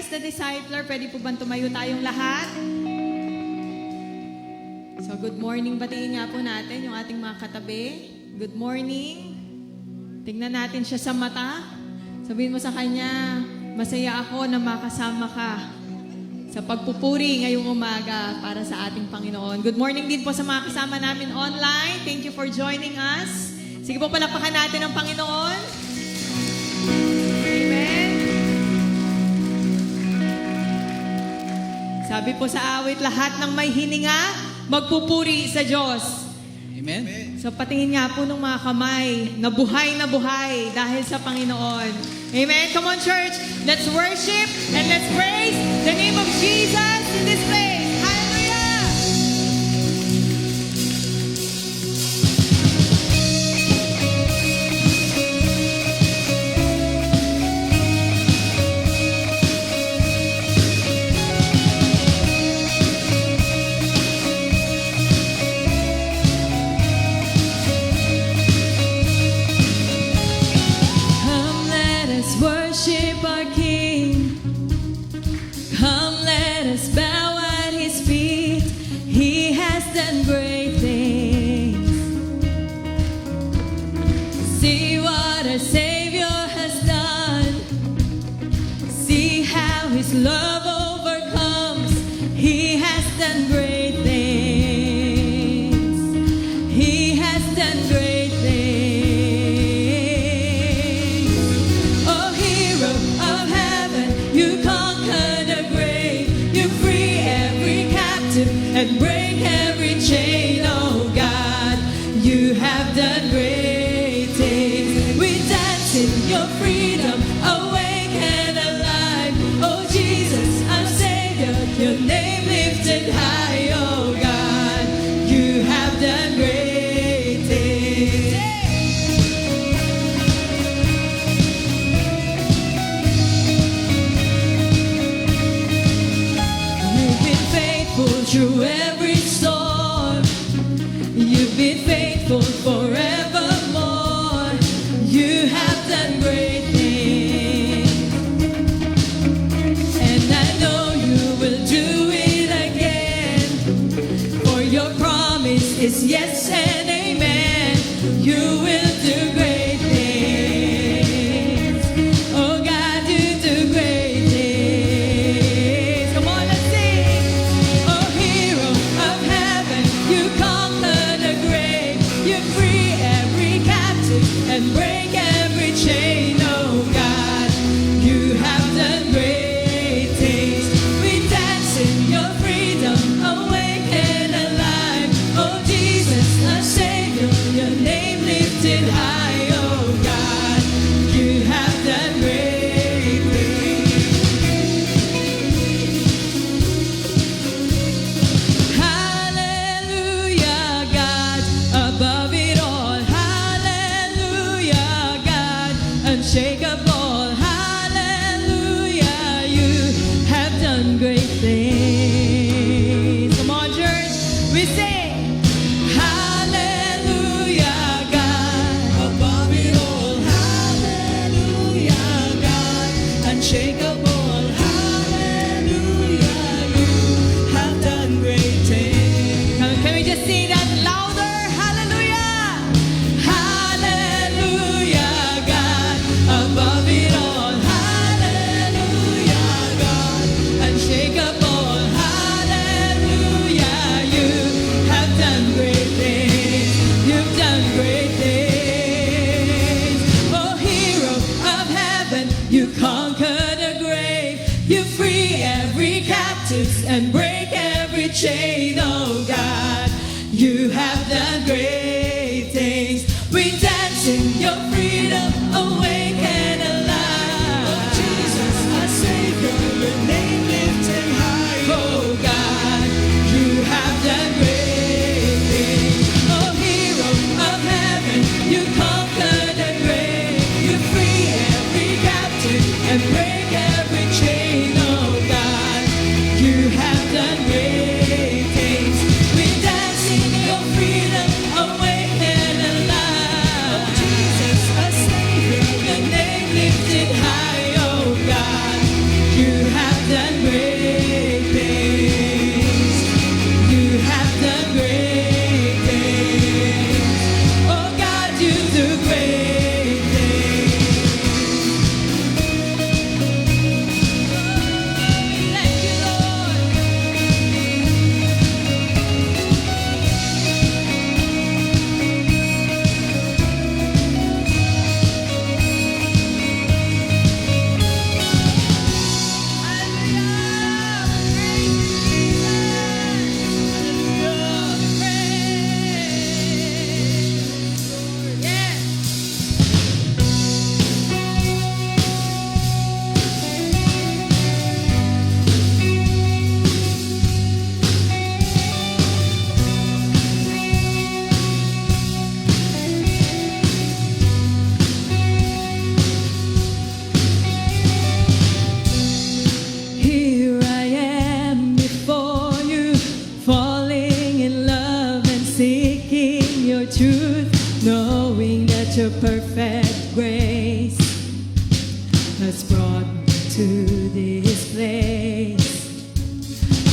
The Discipler, pwede po bang tumayo tayong lahat? So, good morning. Batiin nga po natin yung ating mga katabi. Good morning. Tingnan natin siya sa mata. Sabihin mo sa kanya, masaya ako na makasama ka sa pagpupuri ngayong umaga para sa ating Panginoon. Good morning din po sa mga kasama namin online. Thank you for joining us. Sige po, palakpakan natin ang Panginoon. Amen. Sabi po sa awit, lahat ng may hininga, magpupuri sa Diyos. Amen. So patingin nga po ng mga kamay na buhay dahil sa Panginoon. Amen. Come on, church. Let's worship and let's praise the name of Jesus in this place. Hallelujah. Worship our King. Come, let us bow at done great things. Oh, hero of heaven, you conquer the grave. You free every captive and break every chain. Oh God, you have done great things. We dance in your freedom, awake and alive. Oh Jesus, our Savior, your name lifted high. Oh God, you have done great things. You've been faithful through every storm. You've been faithful forevermore. You have done great things. And I know you will do it again. For your promise is yes and amen. You will do great things. Oh God, you do great things. Come on, let's sing. Oh, hero of heaven, you conquer the grave. You free every captive and break every chain. Oh God, you have done great things. We dance in your freedom, awake and alive. Oh Jesus, our Savior, your name lifted high. Oh God, you have done great things. Hallelujah, God, above it all. Hallelujah, God, unshakable. Hallelujah, you have done great things. Come on, church, we sing. Hallelujah, God, above it all. Hallelujah, God, unshakable. Hallelujah, you have done great things. Can we just sing that louder? Hallelujah. Hallelujah, God, above it all. Hallelujah, God, unshakable. Hallelujah, you have done great things. You've done great things. Oh, hero of heaven, you conquer the grave. You free every captive and break every chain. Oh God, you have done great things. We dance in your freedom, awake and alive. Oh Jesus, our Savior, your name lifted high. Oh God, you have done great things. Oh, hero of heaven, you conquer the grave. You free every captive and break every chain. Oh God, you have done great things. We dance in your freedom, awake and alive. Oh Jesus, our Savior, your name lifted high. Oh God, you have done great things. You have done great things. Oh God, you do great things. Thank you, Lord. Here I am before you, falling in love and seeking your truth, knowing that your perfect grace has brought me to this place.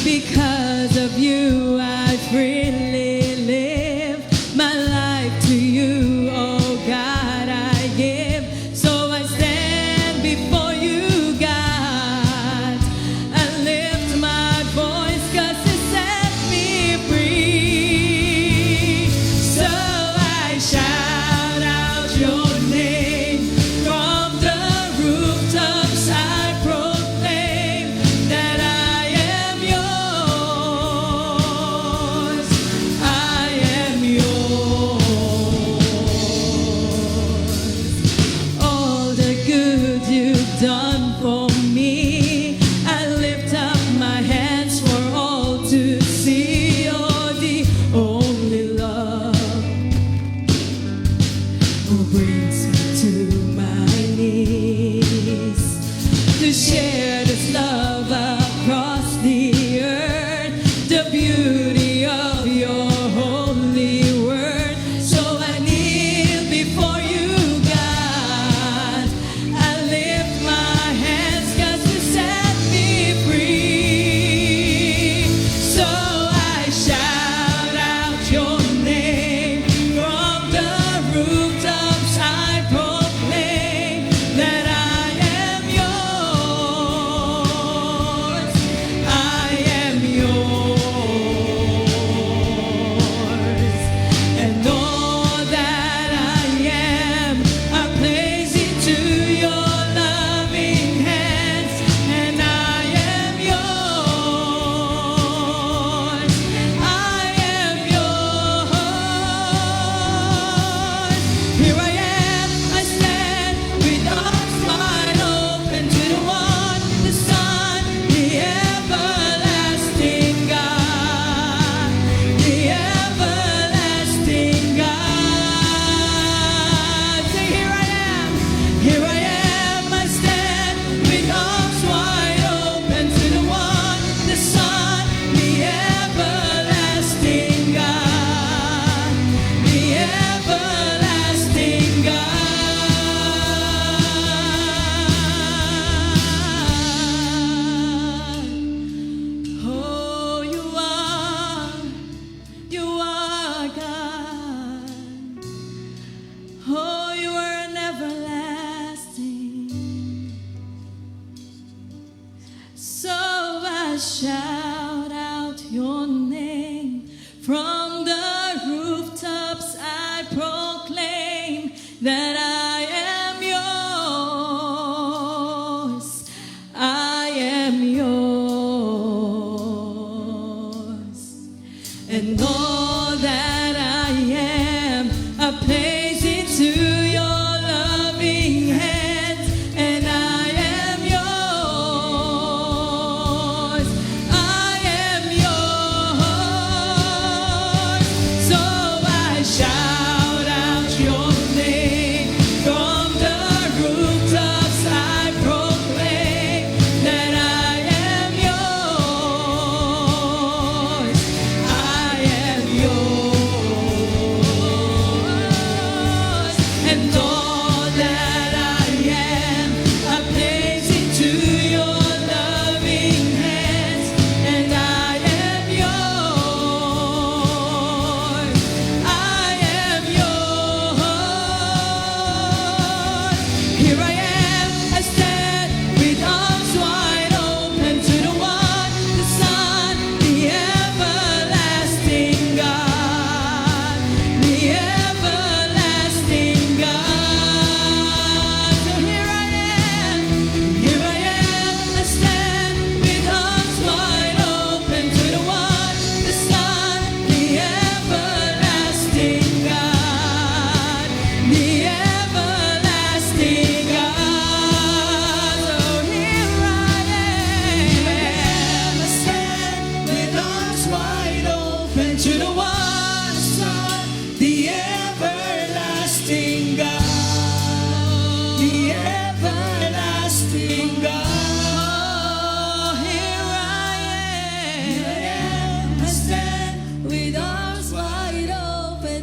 Because of you, I freely live my life to you, oh God, I give. So I stand before you, God, and lift my voice, 'cause you set me free. So I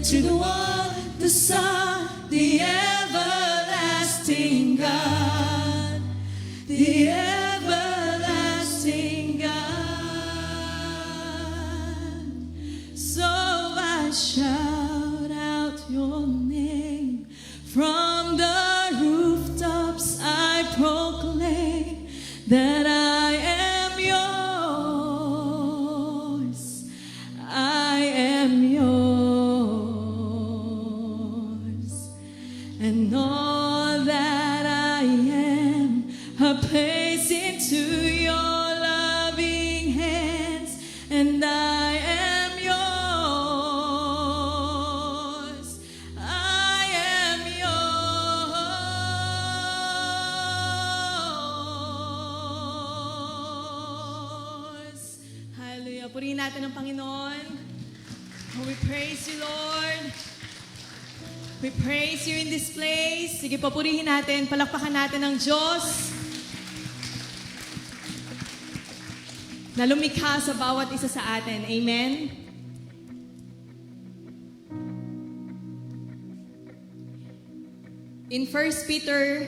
to the one, the Son, the everlasting God, the everlasting God. So I shout out your name from the rooftops. I proclaim that I am yours. I am yours. And all that I am, I place into your loving hands. And I am yours. I am yours. Hallelujah. Purihin natin ang Panginoon. Oh, we praise you, Lord. We praise you in this place. Sige, papurihin natin, palakpakan natin ang Diyos na lumikha sa bawat isa sa atin. Amen? In 1 Peter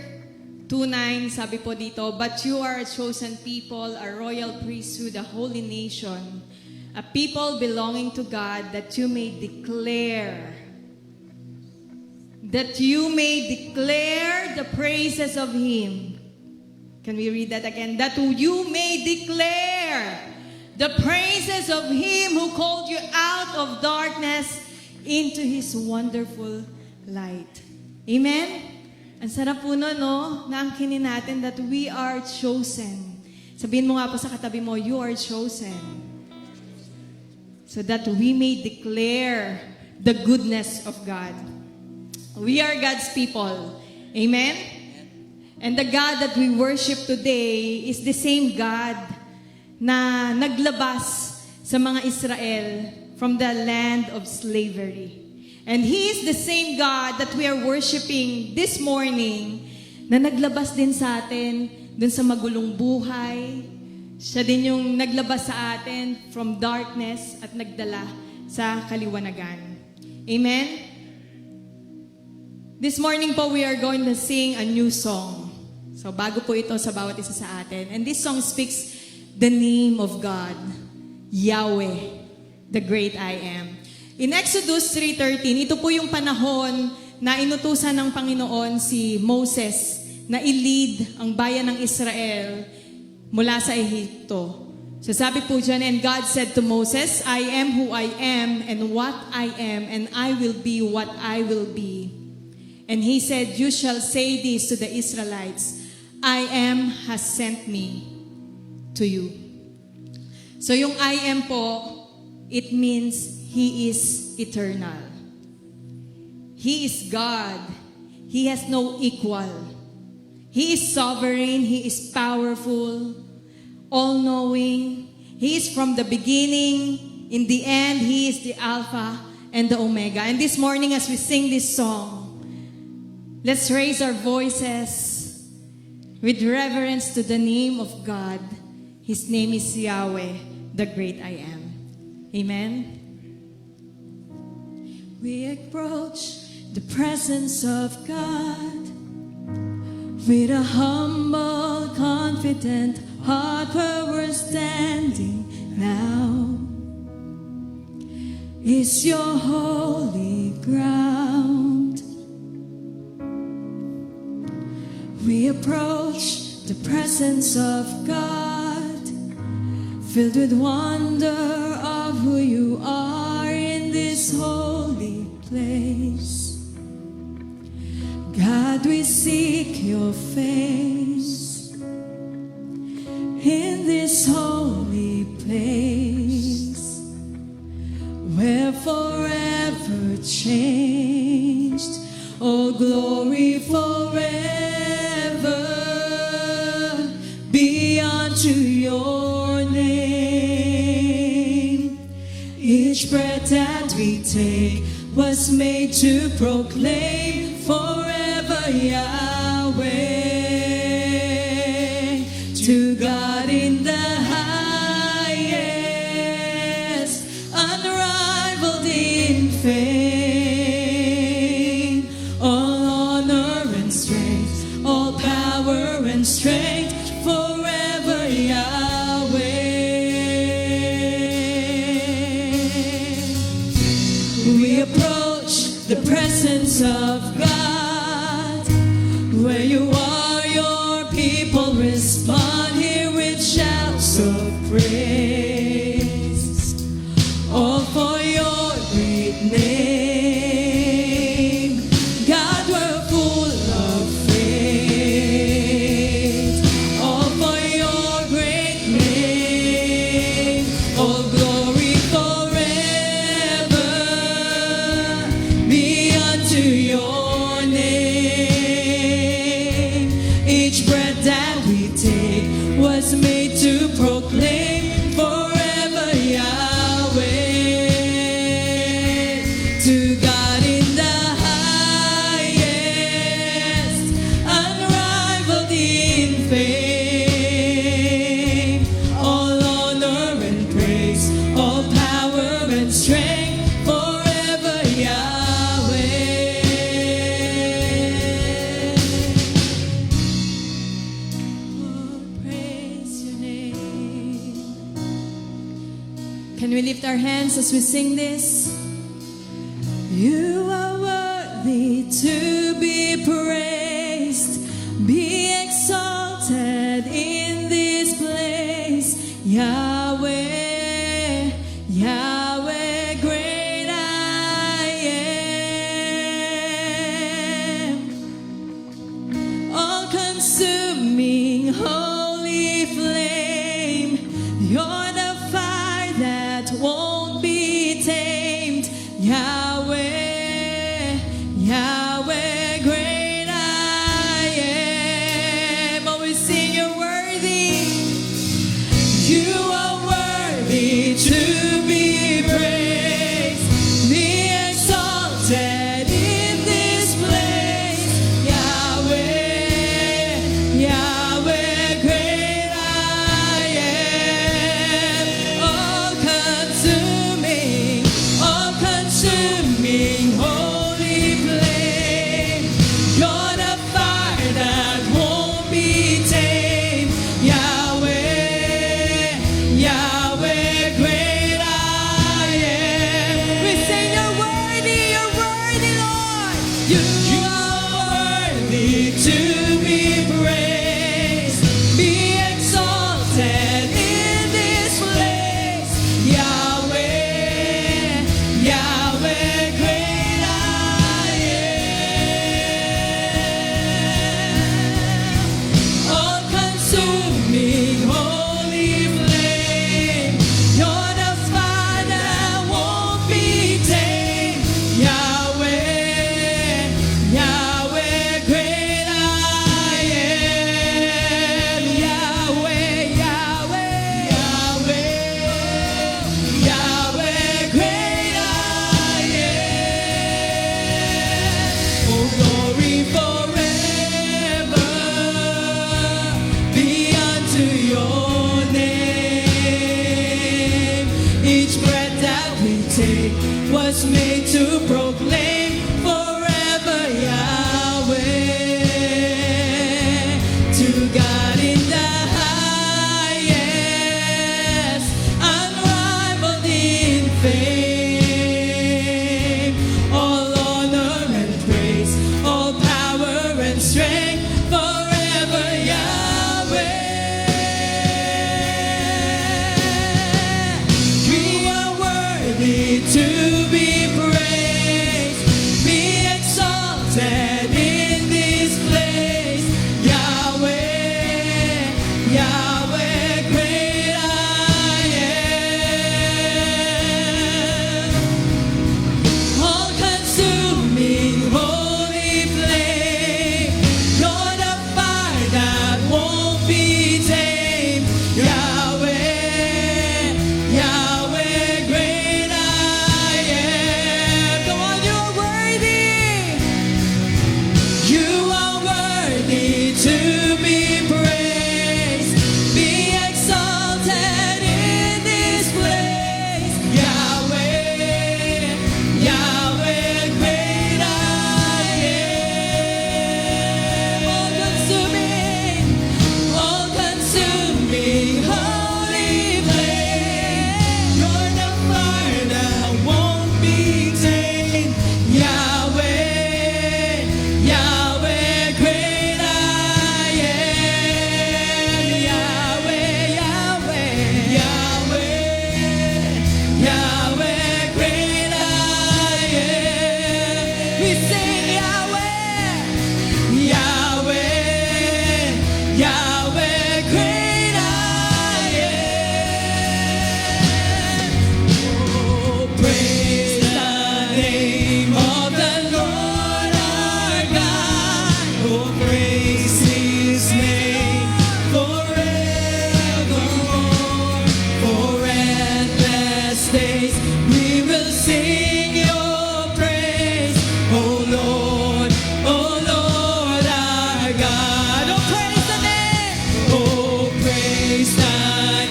2:9, sabi po dito, "But you are a chosen people, a royal priesthood, a holy nation, a people belonging to God, that you may declare the praises of Him." Can we read that again? That you may declare the praises of Him who called you out of darkness into His wonderful light. Amen? Ang sarap po nun, no? Naangkinin natin that we are chosen. Sabihin mo nga po sa katabi mo, you are chosen. So that we may declare the goodness of God. We are God's people. Amen? And the God that we worship today is the same God na naglabas sa mga Israel from the land of slavery. And He is the same God that we are worshiping this morning na naglabas din sa atin dun sa magulong buhay. Siya din yung naglabas sa atin from darkness at nagdala sa kaliwanagan. Amen? This morning po, we are going to sing a new song. So, bago po ito sa bawat isa sa atin. And this song speaks the name of God, Yahweh, the great I am. In Exodus 3:13, ito po yung panahon na inutusan ng Panginoon si Moses na i-lead ang bayan ng Israel mula sa Ehipto. So sabi po dyan, "And God said to Moses, I am who I am, and what I am, and I will be what I will be. And He said, you shall say this to the Israelites, I am has sent me to you." So yung I am po, it means He is eternal. He is God. He has no equal. He is sovereign. He is powerful, all-knowing. He is from the beginning. In the end, He is the Alpha and the Omega. And this morning, as we sing this song, let's raise our voices with reverence to the name of God. His name is Yahweh, the great I am. Amen? We approach the presence of God with a humble, confident heart where we're standing now. Is your holy ground. We approach the presence of God, filled with wonder of who you are in this holy place. God, we seek your face in this holy place, where forever changed, oh glory forever be unto your name. Each breath that we take was made to proclaim forever Yahweh, to God in the highest, unrivaled in fame. the presence of God. Where you are, your people respond here with shouts of praise. All for your great name. God, we're full of faith. All for your great name. All glory forever be unto your name. Each breath that we take was made to proclaim forever Yahweh. To God in the highest, unrivaled in fame. All honor and praise, all power and strength, forever Yahweh. Oh, praise your name. Can we lift our hands as we sing this? You are worthy to be praised, be exalted in this place, Yahweh, Yahweh, great I am. All-consuming, holy flame, you're the fire that won't be tamed, Yahweh, Yahweh, great I am. Oh, we sing you're worthy. You are worthy to be praised, be exalted in this place, Yahweh, Yahweh, great I am. All-consuming, holy flame, you're the fire that won't be tamed, Yahweh, Yahweh, great I am. We sing you're worthy, Lord. You are worthy to be praised, be exalted in this place, Yahweh, Yahweh, great I am. All-consuming, holy flame, you're the fire that won't be tamed, Yahweh, Yahweh, great I am. Yahweh, Yahweh, Yahweh, Yahweh, great I am. Oh, glory forever be unto your name. Each breath that we take was made to proclaim forever Yahweh. To God in the highest, unrivaled in fame. All honor and praise, all power and strength, forever Yahweh. We are worthy to be praised. sing Yahweh, Yahweh, Yahweh, great I am. Oh, praise the name of the Lord our God. Oh, praise His name forevermore. For endless days we will sing Your praise. Oh Lord our God. Oh, praise the name. Oh, praise the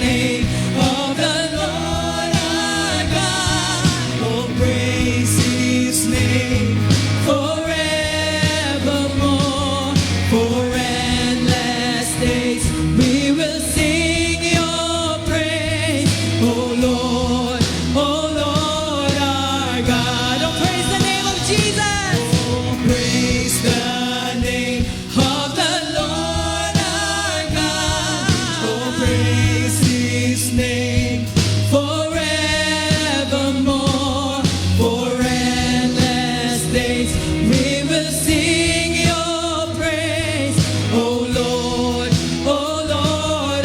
name of the Lord our God. Oh, praise His name forevermore. For endless days we will sing Your praise. Oh Lord our God. Oh, praise the name of Jesus. Oh, praise the name of the Lord our God. Oh, praise His name forevermore. For endless days we will sing Your praise. Oh Lord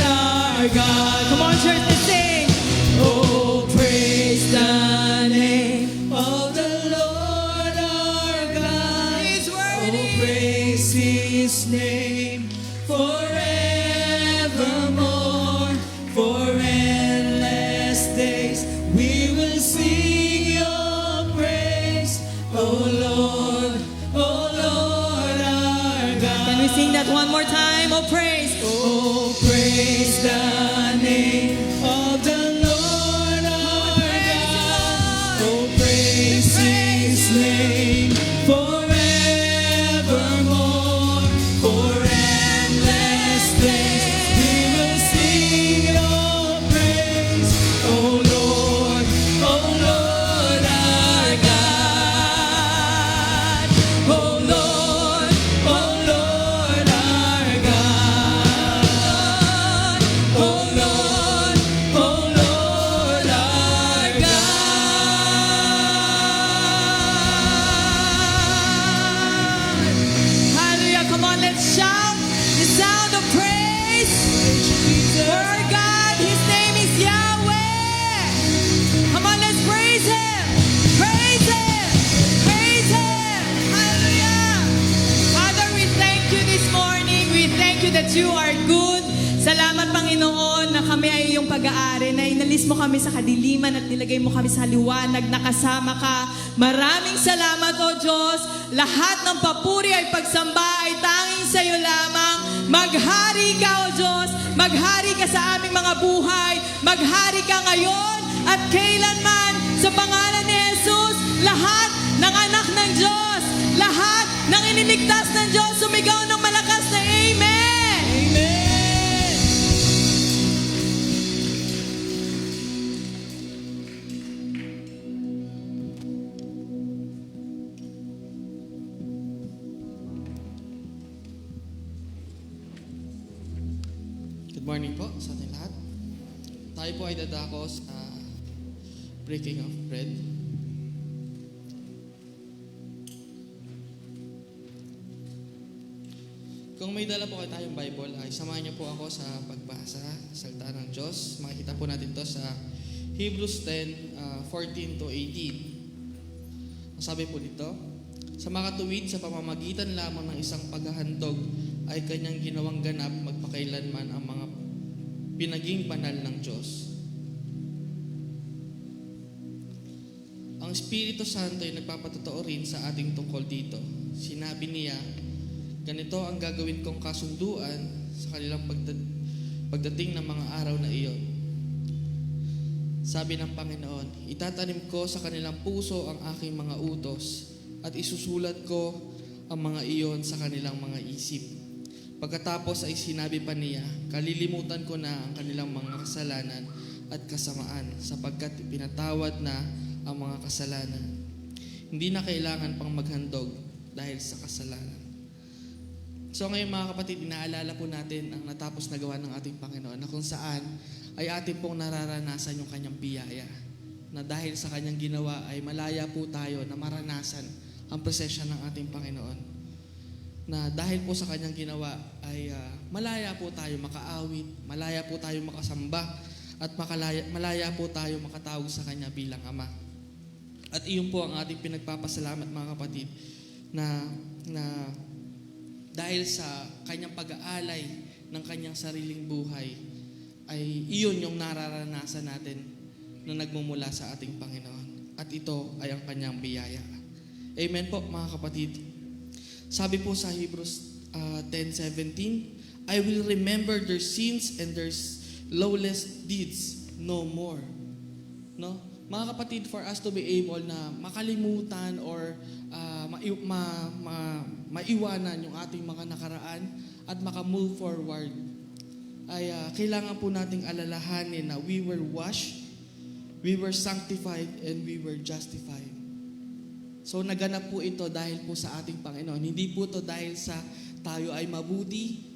our God. Come on, church, let's sing. Oh, praise the name of the Lord our God. He's worthy. Oh, praise His name forevermore. For endless days we will sing Your praise. Oh Lord our God. Can we sing that one more time? Oh, praise. Oh, praise the name of the Lord our God. Oh, praise His name forevermore. For endless days we will sing Your praise. Oh Lord our God. Oh Lord our God. Oh Lord our God. Hallelujah. Come on, let's shout the sound of praise for our God. His name is Yahweh. Come on, let's praise Him. Praise Him. Praise Him. Hallelujah. Father, we thank You this morning. We thank You that You are good. Salamat, Panginoon, na kami ay iyong pag-aari, na inalis mo kami sa kadiliman at nilagay mo kami sa liwanag, nakasama ka. Maraming salamat, O Diyos. Lahat ng papuri ay pagsamba ay tanging sa iyo lamang. Maghari ka, O Diyos. Maghari ka sa aming mga buhay. Maghari ka ngayon at kailanman. Sa pangalan ni Jesus, lahat ng anak ng Diyos, lahat ng iniligtas ng Diyos, sumigaw ng malakas na Amen. Amen. Good morning po sa ating lahat. Tayo po ay dadako sa breaking of bread. Kung may dala po kayo tayong Bible, ay samahan niyo po ako sa pagbasa sa salita ng Diyos. Makikita po natin to sa Hebrews 10:14 to 18. Ang sabi po dito, sa makatuwid sa pamamagitan lamang ng isang paghahandog ay kanyang ginawang ganap magpakailanman ang mga pinaging banal ng Diyos. Ang Espiritu Santo ay nagpapatotoo rin sa ating tungkol dito. Sinabi niya, ganito ang gagawin kong kasunduan sa kanilang pagdating ng mga araw na iyon. Sabi ng Panginoon, itatanim ko sa kanilang puso ang aking mga utos at isusulat ko ang mga iyon sa kanilang mga isip. Pagkatapos ay sinabi pa niya, kalilimutan ko na ang kanilang mga kasalanan at kasamaan sapagkat pinatawad na ang mga kasalanan. Hindi na kailangan pang maghandog dahil sa kasalanan. So ngayon mga kapatid, inaalala po natin ang natapos na gawa ng ating Panginoon na kung saan ay ating pong nararanasan yung kanyang biyaya. Na dahil sa kanyang ginawa ay malaya po tayo na maranasan ang presensya ng ating Panginoon. Na dahil po sa kanyang ginawa ay malaya po tayo makaawit, malaya po tayo makasamba, at malaya po tayo makatawag sa kanya bilang Ama. At iyon po ang ating pinagpapasalamat mga kapatid na dahil sa kanyang pag-aalay ng kanyang sariling buhay ay iyon yung nararanasan natin na nagmumula sa ating Panginoon. At ito ay ang kanyang biyaya. Amen po mga kapatid. Sabi po sa Hebrews 10:17, I will remember their sins and their lawless deeds no more. No? Mga kapatid, for us to be able na makalimutan or maiwanan yung ating mga nakaraan at makamove forward, ay kailangan po nating alalahanin na we were washed, we were sanctified, and we were justified. So naganap po ito dahil po sa ating Panginoon. Hindi po ito dahil sa tayo ay mabuti,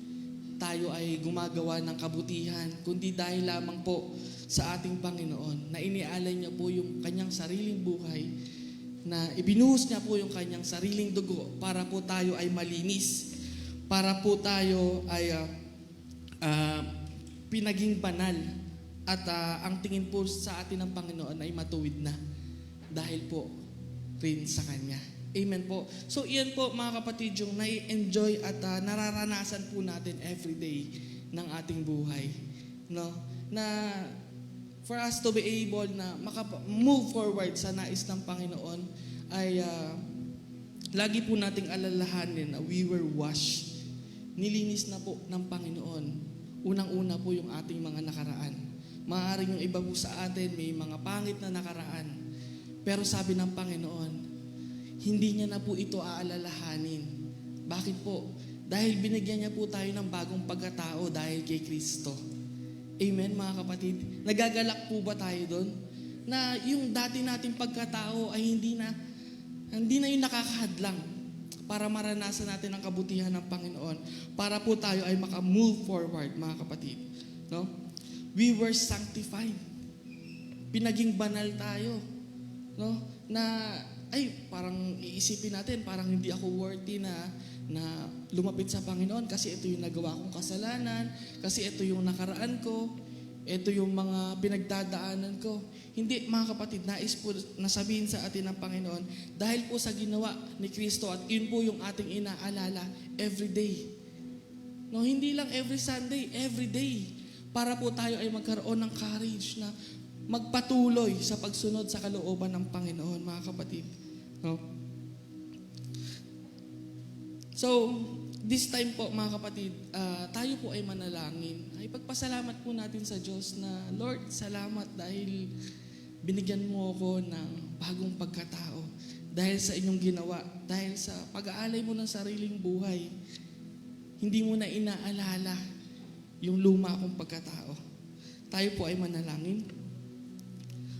tayo ay gumagawa ng kabutihan, kundi dahil lamang po sa ating Panginoon na inialay niya po yung kanyang sariling buhay, na ibinuhos niya po yung kanyang sariling dugo para po tayo ay malinis, para po tayo ay pinaging banal, at ang tingin po sa atin ng Panginoon ay matuwid na dahil po rin sa Kanya. Amen po. So iyan po mga kapatid yung nai-enjoy at nararanasan po natin everyday ng ating buhay. No? Na for us to be able na move forward sa nais ng Panginoon ay lagi po nating alalahanin na we were washed. Nilinis na po ng Panginoon. Unang-una po yung ating mga nakaraan. Maaaring yung iba po sa atin may mga pangit na nakaraan. Pero sabi ng Panginoon, hindi niya na po ito aalalahanin. Bakit po? Dahil binigyan niya po tayo ng bagong pagkatao dahil kay Kristo. Amen mga kapatid? Nagagalak po ba tayo doon? Na yung dati nating pagkatao ay hindi na yung nakakahadlang para maranasan natin ang kabutihan ng Panginoon. Para po tayo ay maka-move forward mga kapatid. No? We were sanctified. Pinaging banal tayo. No? Na ay parang iisipin natin, parang hindi ako worthy na lumapit sa Panginoon kasi ito yung nagawa kong kasalanan, kasi ito yung nakaraan ko, ito yung mga pinagdadaanan ko. Hindi mga kapatid, nais po nasabihin sa atin ng Panginoon dahil po sa ginawa ni Kristo, at yun po yung ating inaalala every day. No, hindi lang every Sunday, every day. Para po tayo ay magkaroon ng courage na magpatuloy sa pagsunod sa kalooban ng Panginoon, mga kapatid. No? So, this time po, mga kapatid, tayo po ay manalangin. Ay pagpasalamat po natin sa Diyos na, Lord, salamat dahil binigyan mo ako ng bagong pagkatao. Dahil sa inyong ginawa, dahil sa pag-aalay mo ng sariling buhay, hindi mo na inaalala yung luma kong pagkatao. Tayo po ay manalangin.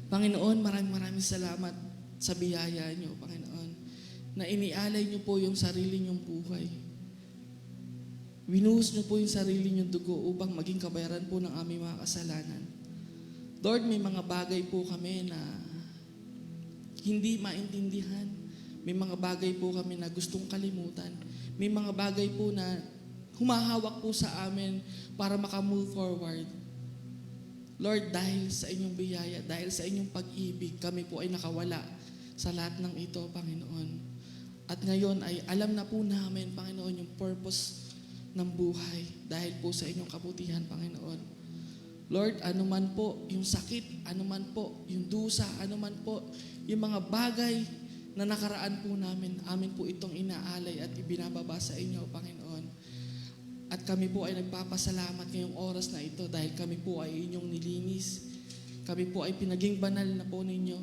Panginoon, maraming salamat sa biyaya niyo, Panginoon, na inialay niyo po yung sarili niyong buhay. Winuhos niyo po yung sarili niyong dugo upang maging kabayaran po ng aming mga kasalanan. Lord, may mga bagay po kami na hindi maintindihan. May mga bagay po kami na gustong kalimutan. May mga bagay po na humahawak po sa amin para makamove forward. Lord, dahil sa inyong biyaya, dahil sa inyong pag-ibig, kami po ay nakawala sa lahat ng ito, Panginoon. At ngayon ay alam na po namin, Panginoon, yung purpose ng buhay dahil po sa inyong kabutihan, Panginoon. Lord, anuman po yung sakit, anuman po yung dusa, anuman po yung mga bagay na nakaraan po namin, amin po itong inaalay at ibinababa sa inyo, Panginoon. At kami po ay nagpapasalamat ngayong oras na ito dahil kami po ay inyong nilinis. Kami po ay pinaging banal na po ninyo.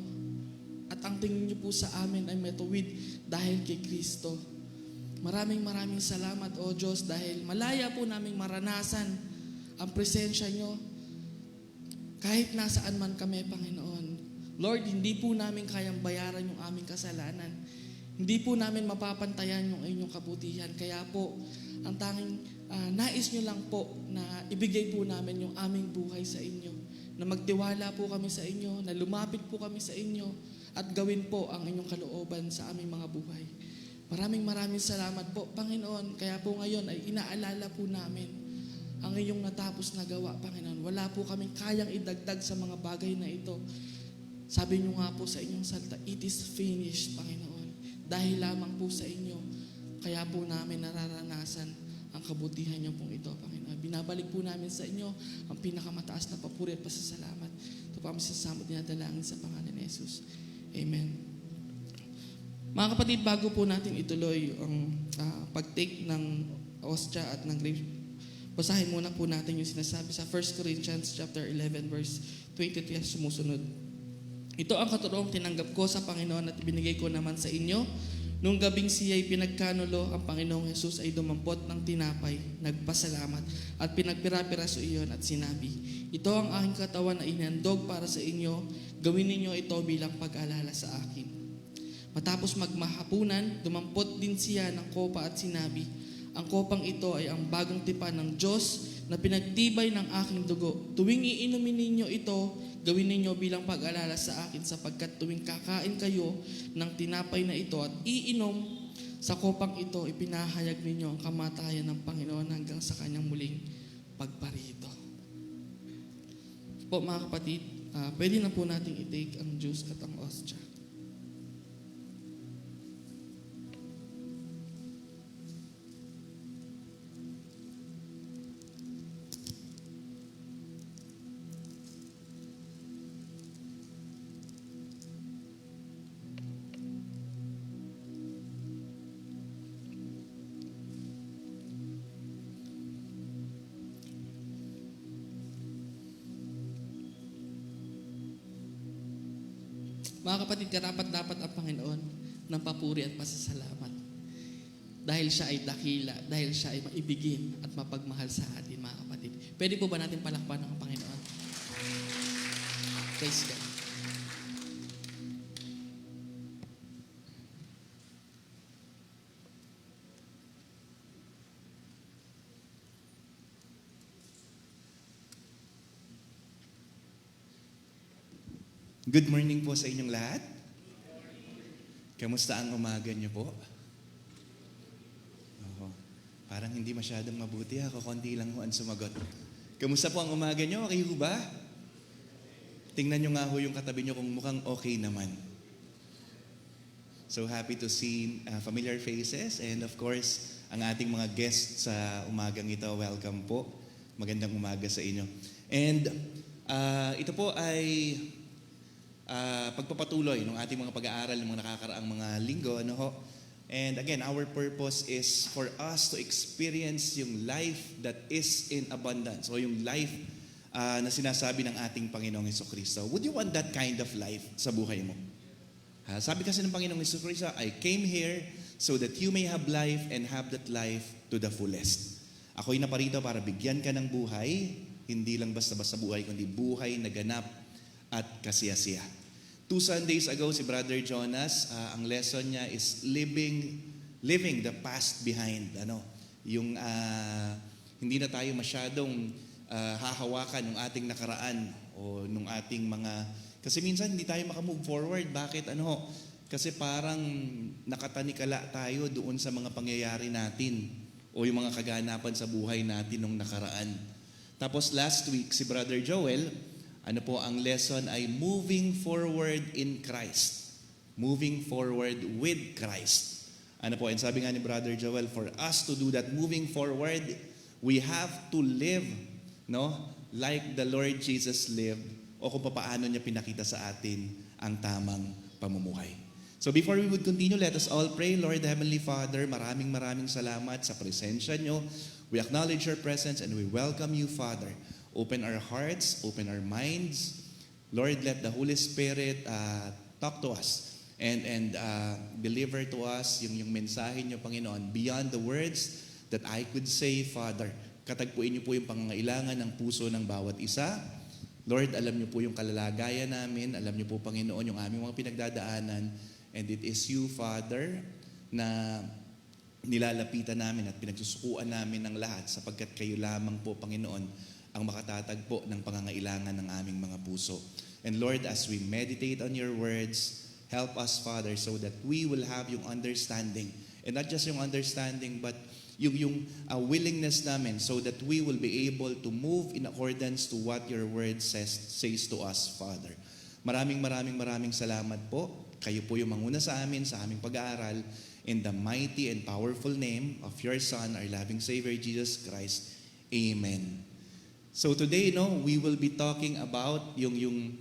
At ang tingin niyo po sa amin ay matuwid dahil kay Kristo. Maraming salamat, O Diyos, dahil malaya po naming maranasan ang presensya niyo kahit nasaan man kami, Panginoon. Lord, hindi po namin kayang bayaran yung aming kasalanan. Hindi po namin mapapantayan yung inyong kabutihan. Kaya po, ang tanging nais nyo lang po na ibigay po namin yung aming buhay sa inyo. Na magtiwala po kami sa inyo, na lumapit po kami sa inyo, at gawin po ang inyong kalooban sa aming mga buhay. Maraming salamat po, Panginoon. Kaya po ngayon ay inaalala po namin ang iyong natapos na gawa, Panginoon. Wala po kaming kayang idagdag sa mga bagay na ito. Sabi niyo nga po sa inyong salita, it is finished, Panginoon. Dahil lamang po sa inyo, kaya po namin nararanasan ang kabutihan niyo pong ito, Panginoon. Binabalik po namin sa inyo ang pinakamataas na papuri at pasasalamat. Ito po ang sasamot dinadalangin sa pangalan ni Jesus. Amen. Mga kapatid, bago po natin ituloy ang pag-take ng ostya at ng grape, basahin muna po natin yung sinasabi sa 1 Corinthians chapter 11 verse 23 at sumusunod. Ito ang katotoong tinanggap ko sa Panginoon at ibinigay ko naman sa inyo. Nung gabing siya'y pinagkanulo, ang Panginoong Jesus ay dumampot ng tinapay, nagpasalamat, at pinagpira-piraso iyon at sinabi, ito ang aking katawan na inhandog para sa inyo, gawin ninyo ito bilang pag-alala sa akin. Matapos magmahapunan, dumampot din siya ng kopa at sinabi, ang kopang ito ay ang bagong tipan ng Diyos na pinagtibay ng aking dugo. Tuwing iinumin ninyo ito, gawin ninyo bilang pag-alala sa akin sapagkat tuwing kakain kayo ng tinapay na ito at iinom sa kopang ito, ipinahayag ninyo ang kamatayan ng Panginoon hanggang sa kanyang muling pagparito. Po mga kapatid, pwede na po nating i-take ang juice at ang ostya. Mga kapatid, karapat-dapat ang Panginoon ng papuri at pasasalamat. Dahil siya ay dakila, dahil siya ay maibigin at mapagmahal sa atin, mga kapatid. Pwede po ba natin palakpan ang Panginoon? Praise God. Good morning po sa inyong lahat. Kamusta ang umaga niyo po? Parang hindi masyadong mabuti ha, kukunti lang ho ang sumagot. Kamusta po ang umaga niyo? Okay ho ba? Tingnan niyo nga ho yung katabi niyo kung mukhang okay naman. So happy to see familiar faces and of course, ang ating mga guests sa umagang ito, welcome po. Magandang umaga sa inyo. And ito po ay pagpapatuloy ng ating mga pag-aaral ng mga nakakaraang mga linggo. Ano ho? And again, our purpose is for us to experience yung life that is in abundance o yung life na sinasabi ng ating Panginoong Jesucristo. Would you want that kind of life sa buhay mo? Sabi kasi ng Panginoong Jesucristo, I came here so that you may have life and have that life to the fullest. Ako'y naparito para bigyan ka ng buhay, hindi lang basta-basta buhay, kundi buhay na ganap at kasiyasiya. 2 Sundays ago, si Brother Jonas, ang lesson niya is living the past behind. Yung hindi na tayo masyadong hahawakan ng ating nakaraan o nung ating mga... Kasi minsan hindi tayo makamove forward. Bakit? Kasi parang nakatanikala tayo doon sa mga pangyayari natin o yung mga kaganapan sa buhay natin nung nakaraan. Tapos last week, si Brother Joel, ang lesson ay moving forward in Christ. Moving forward with Christ. And sabi nga ni Brother Joel, for us to do that moving forward, we have to live, like the Lord Jesus lived, o kung paano niya pinakita sa atin ang tamang pamumuhay. So before we would continue, let us all pray. Lord Heavenly Father, maraming salamat sa presensya niyo. We acknowledge your presence and we welcome you, Father. Open our hearts, open our minds. Lord, let the Holy Spirit talk to us and deliver to us yung mensahe niyo, Panginoon, beyond the words that I could say, Father. Katagpuin niyo po yung pangangailangan ng puso ng bawat isa. Lord, alam niyo po yung kalalagayan namin. Alam niyo po, Panginoon, yung aming mga pinagdadaanan. And it is you, Father, na nilalapitan namin at pinagsusukuan namin ng lahat sapagkat kayo lamang po, Panginoon, ang makatatagpo ng pangangailangan ng aming mga puso. And Lord, as we meditate on your words, Help us, Father, so that we will have yung understanding. And not just yung understanding, but yung willingness namin so that we will be able to move in accordance to what your word says to us, Father. Maraming salamat po. Kayo po yung manguna sa amin, sa aming pag-aaral. In the mighty and powerful name of your Son, our loving Savior, Jesus Christ. Amen. So today, we will be talking about yung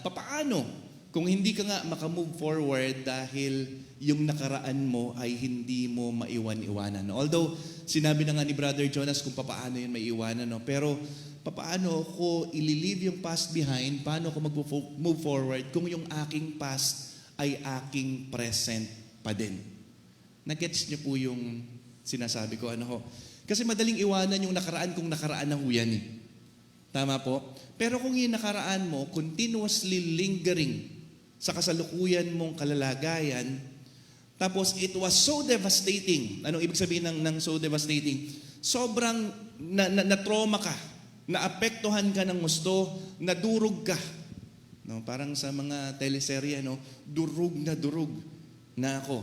papaano kung hindi ka nga makamove forward dahil yung nakaraan mo ay hindi mo maiwan-iwanan. Although, sinabi na nga ni Brother Jonas kung papaano yun maiiwanan. Pero, papaano ko ililive yung past behind, paano ko mag-move forward kung yung aking past ay aking present pa din. Nagets niyo po yung sinasabi ko, Kasi madaling iwanan yung nakaraan kung nakaraan na ho yan eh. Tama po? Pero kung yung nakaraan mo, continuously lingering sa kasalukuyan mong kalalagayan, tapos it was so devastating. Anong ibig sabihin ng so devastating? Sobrang na-trauma ka, naapektuhan ka ng gusto, nadurog ka. Parang sa mga teleserye, durug na ako.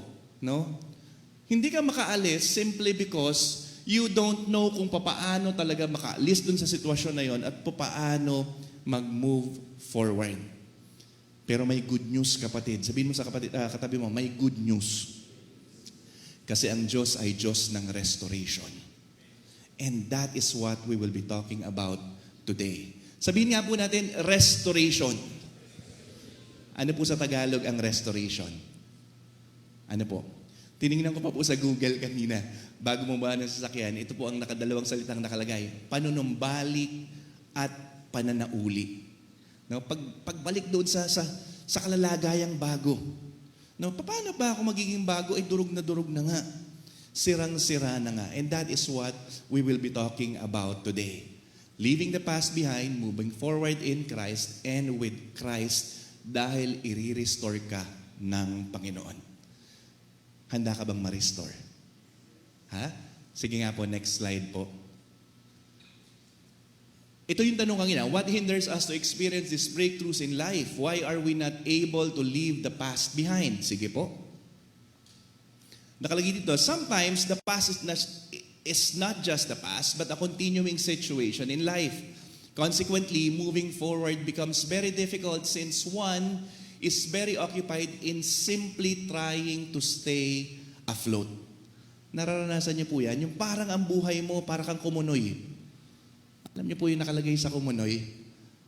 Hindi ka makaalis simply because you don't know kung papaano talaga makaalis dun sa sitwasyon na yon at papaano mag-move forward. Pero may good news, kapatid. Sabihin mo sa katabi mo, may good news. Kasi ang Diyos ay Diyos ng restoration. And that is what we will be talking about today. Sabihin nga po natin, restoration. Ano po sa Tagalog ang restoration? Ano po? Tinignan ko pa po sa Google kanina, bago mo ba ng sasakyan, ito po ang nakadalawang salitang nakalagay, panunumbalik at pananauli. Pagbalik doon sa kalalagayang bago. Paano ba ako magiging bago? Ay durog na nga. Sirang-sira na nga. And that is what we will be talking about today. Leaving the past behind, moving forward in Christ and with Christ dahil i-restore ka ng Panginoon. Handa ka bang ma-restore? Ha? Sige nga po, next slide po. Ito yung tanong kanina, what hinders us to experience these breakthroughs in life? Why are we not able to leave the past behind? Sige po. Nakalagay dito, sometimes the past is not just the past, but a continuing situation in life. Consequently, moving forward becomes very difficult since one is very occupied in simply trying to stay afloat. Nararanasan niyo po yan? Yung parang ang buhay mo, parang kang kumunoy. Alam niyo po yung nakalagay sa kumunoy?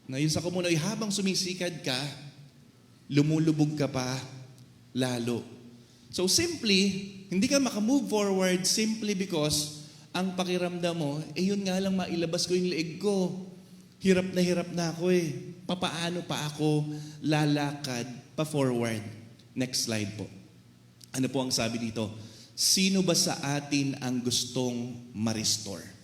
Na yun sa kumunoy, habang sumisikad ka, lumulubog ka pa lalo. So simply, hindi ka makamove forward simply because ang pakiramdam mo, yun nga lang mailabas ko yung leeg ko. Hirap na ako eh. Papaano pa ako lalakad pa forward? Next slide po. Ano po ang sabi dito? Sino ba sa atin ang gustong ma-restore?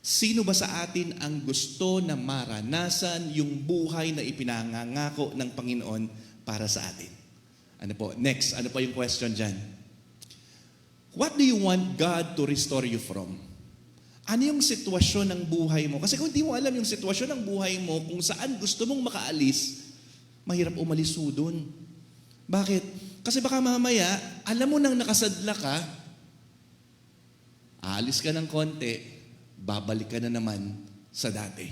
Sino ba sa atin ang gusto na maranasan yung buhay na ipinangangako ng Panginoon para sa atin? Ano po? Next, ano pa yung question dyan? What do you want God to restore you from? Ano yung sitwasyon ng buhay mo? Kasi kung di mo alam yung sitwasyon ng buhay mo, kung saan gusto mong makaalis, mahirap umalis doon. Bakit? Kasi baka mamaya, alam mo nang nakasadla ka, aalis ka ng konti, babalik ka na naman sa dati.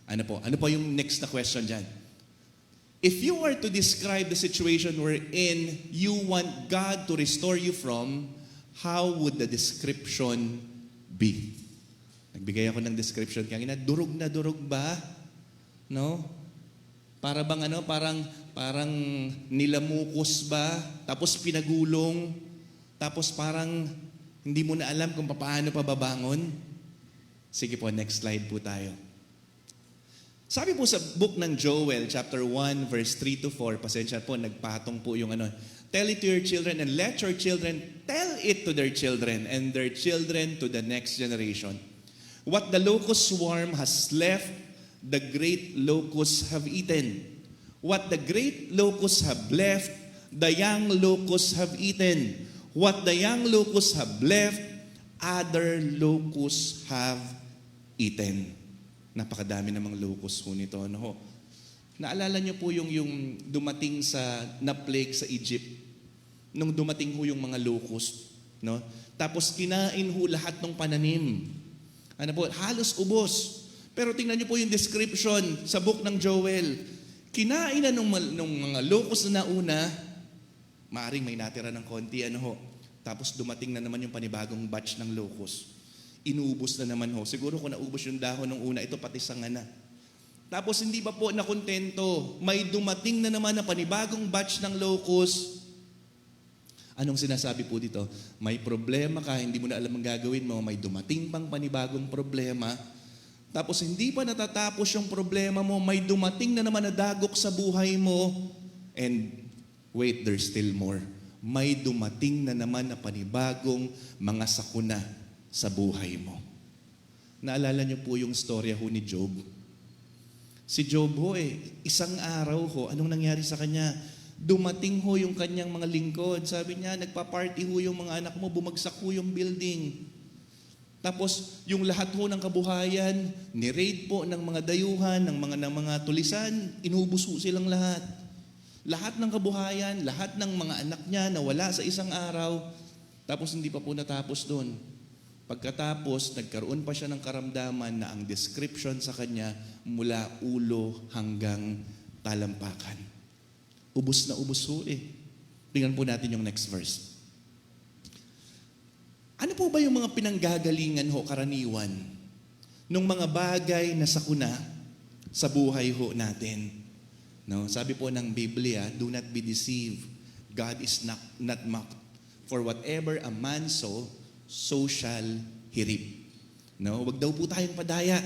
Ano po? Ano po yung next na question dyan? If you were to describe the situation wherein you want God to restore you from, how would the description be? Nagbigay ako ng description kanina. Durog na durog ba? No? Para bang parang nilamukos ba? Tapos pinagulong? Tapos parang hindi mo na alam kung paano pa babangon? Sige po, next slide po tayo. Sabi po sa book ng Joel, chapter 1, verse 3 to 4, pasensya po, nagpatong po yung tell it to your children and let your children tell it to their children and their children to the next generation. What the locust swarm has left, the great locusts have eaten. What the great locusts have left, the young locusts have eaten. What the young locusts have left, other locusts have eaten. Napakadami namang locust ho nito. Naalala niyo po yung dumating na plague sa Egypt? Nung dumating ho yung mga locust, no? Tapos kinain ho lahat ng pananim. Ano po, halos ubos. Pero tingnan niyo po yung description sa book ng Joel. Kinain na nung mga locust na nauna, maaring may natira ng konti, ano ho. Tapos dumating na naman yung panibagong batch ng locust. Inubos na naman ho. Siguro kung naubos yung dahon ng una, ito pati sanga na. Tapos hindi ba po nakontento? May dumating na naman na panibagong batch ng locust. Anong sinasabi po dito? May problema ka, hindi mo na alam ang gagawin mo, may dumating pang panibagong problema, tapos hindi pa natatapos yung problema mo, may dumating na naman na dagok sa buhay mo, and wait, there's still more. May dumating na naman na panibagong mga sakuna sa buhay mo. Naalala niyo po yung storya ho ni Job? Si Job ho isang araw ho, anong nangyari sa kanya? Dumating ho yung kanyang mga lingkod. Sabi niya, nagpa-party ho yung mga anak mo, bumagsak ho yung building. Tapos, yung lahat ho ng kabuhayan, ni-raid po ng mga dayuhan, ng mga tulisan, inubos ho silang lahat. Lahat ng kabuhayan, lahat ng mga anak niya nawala sa isang araw, tapos hindi pa po natapos doon. Pagkatapos, nagkaroon pa siya ng karamdaman na ang description sa kanya mula ulo hanggang talampakan. Ubus na ubus ho Tingnan po natin yung next verse. Ano po ba yung mga pinanggagalingan ho karaniwan nung mga bagay na sakuna sa buhay ho natin? No, sabi po ng Biblia, do not be deceived. God is not mocked. For whatever a man sow, so shall he reap. No, wag daw po tayong padaya.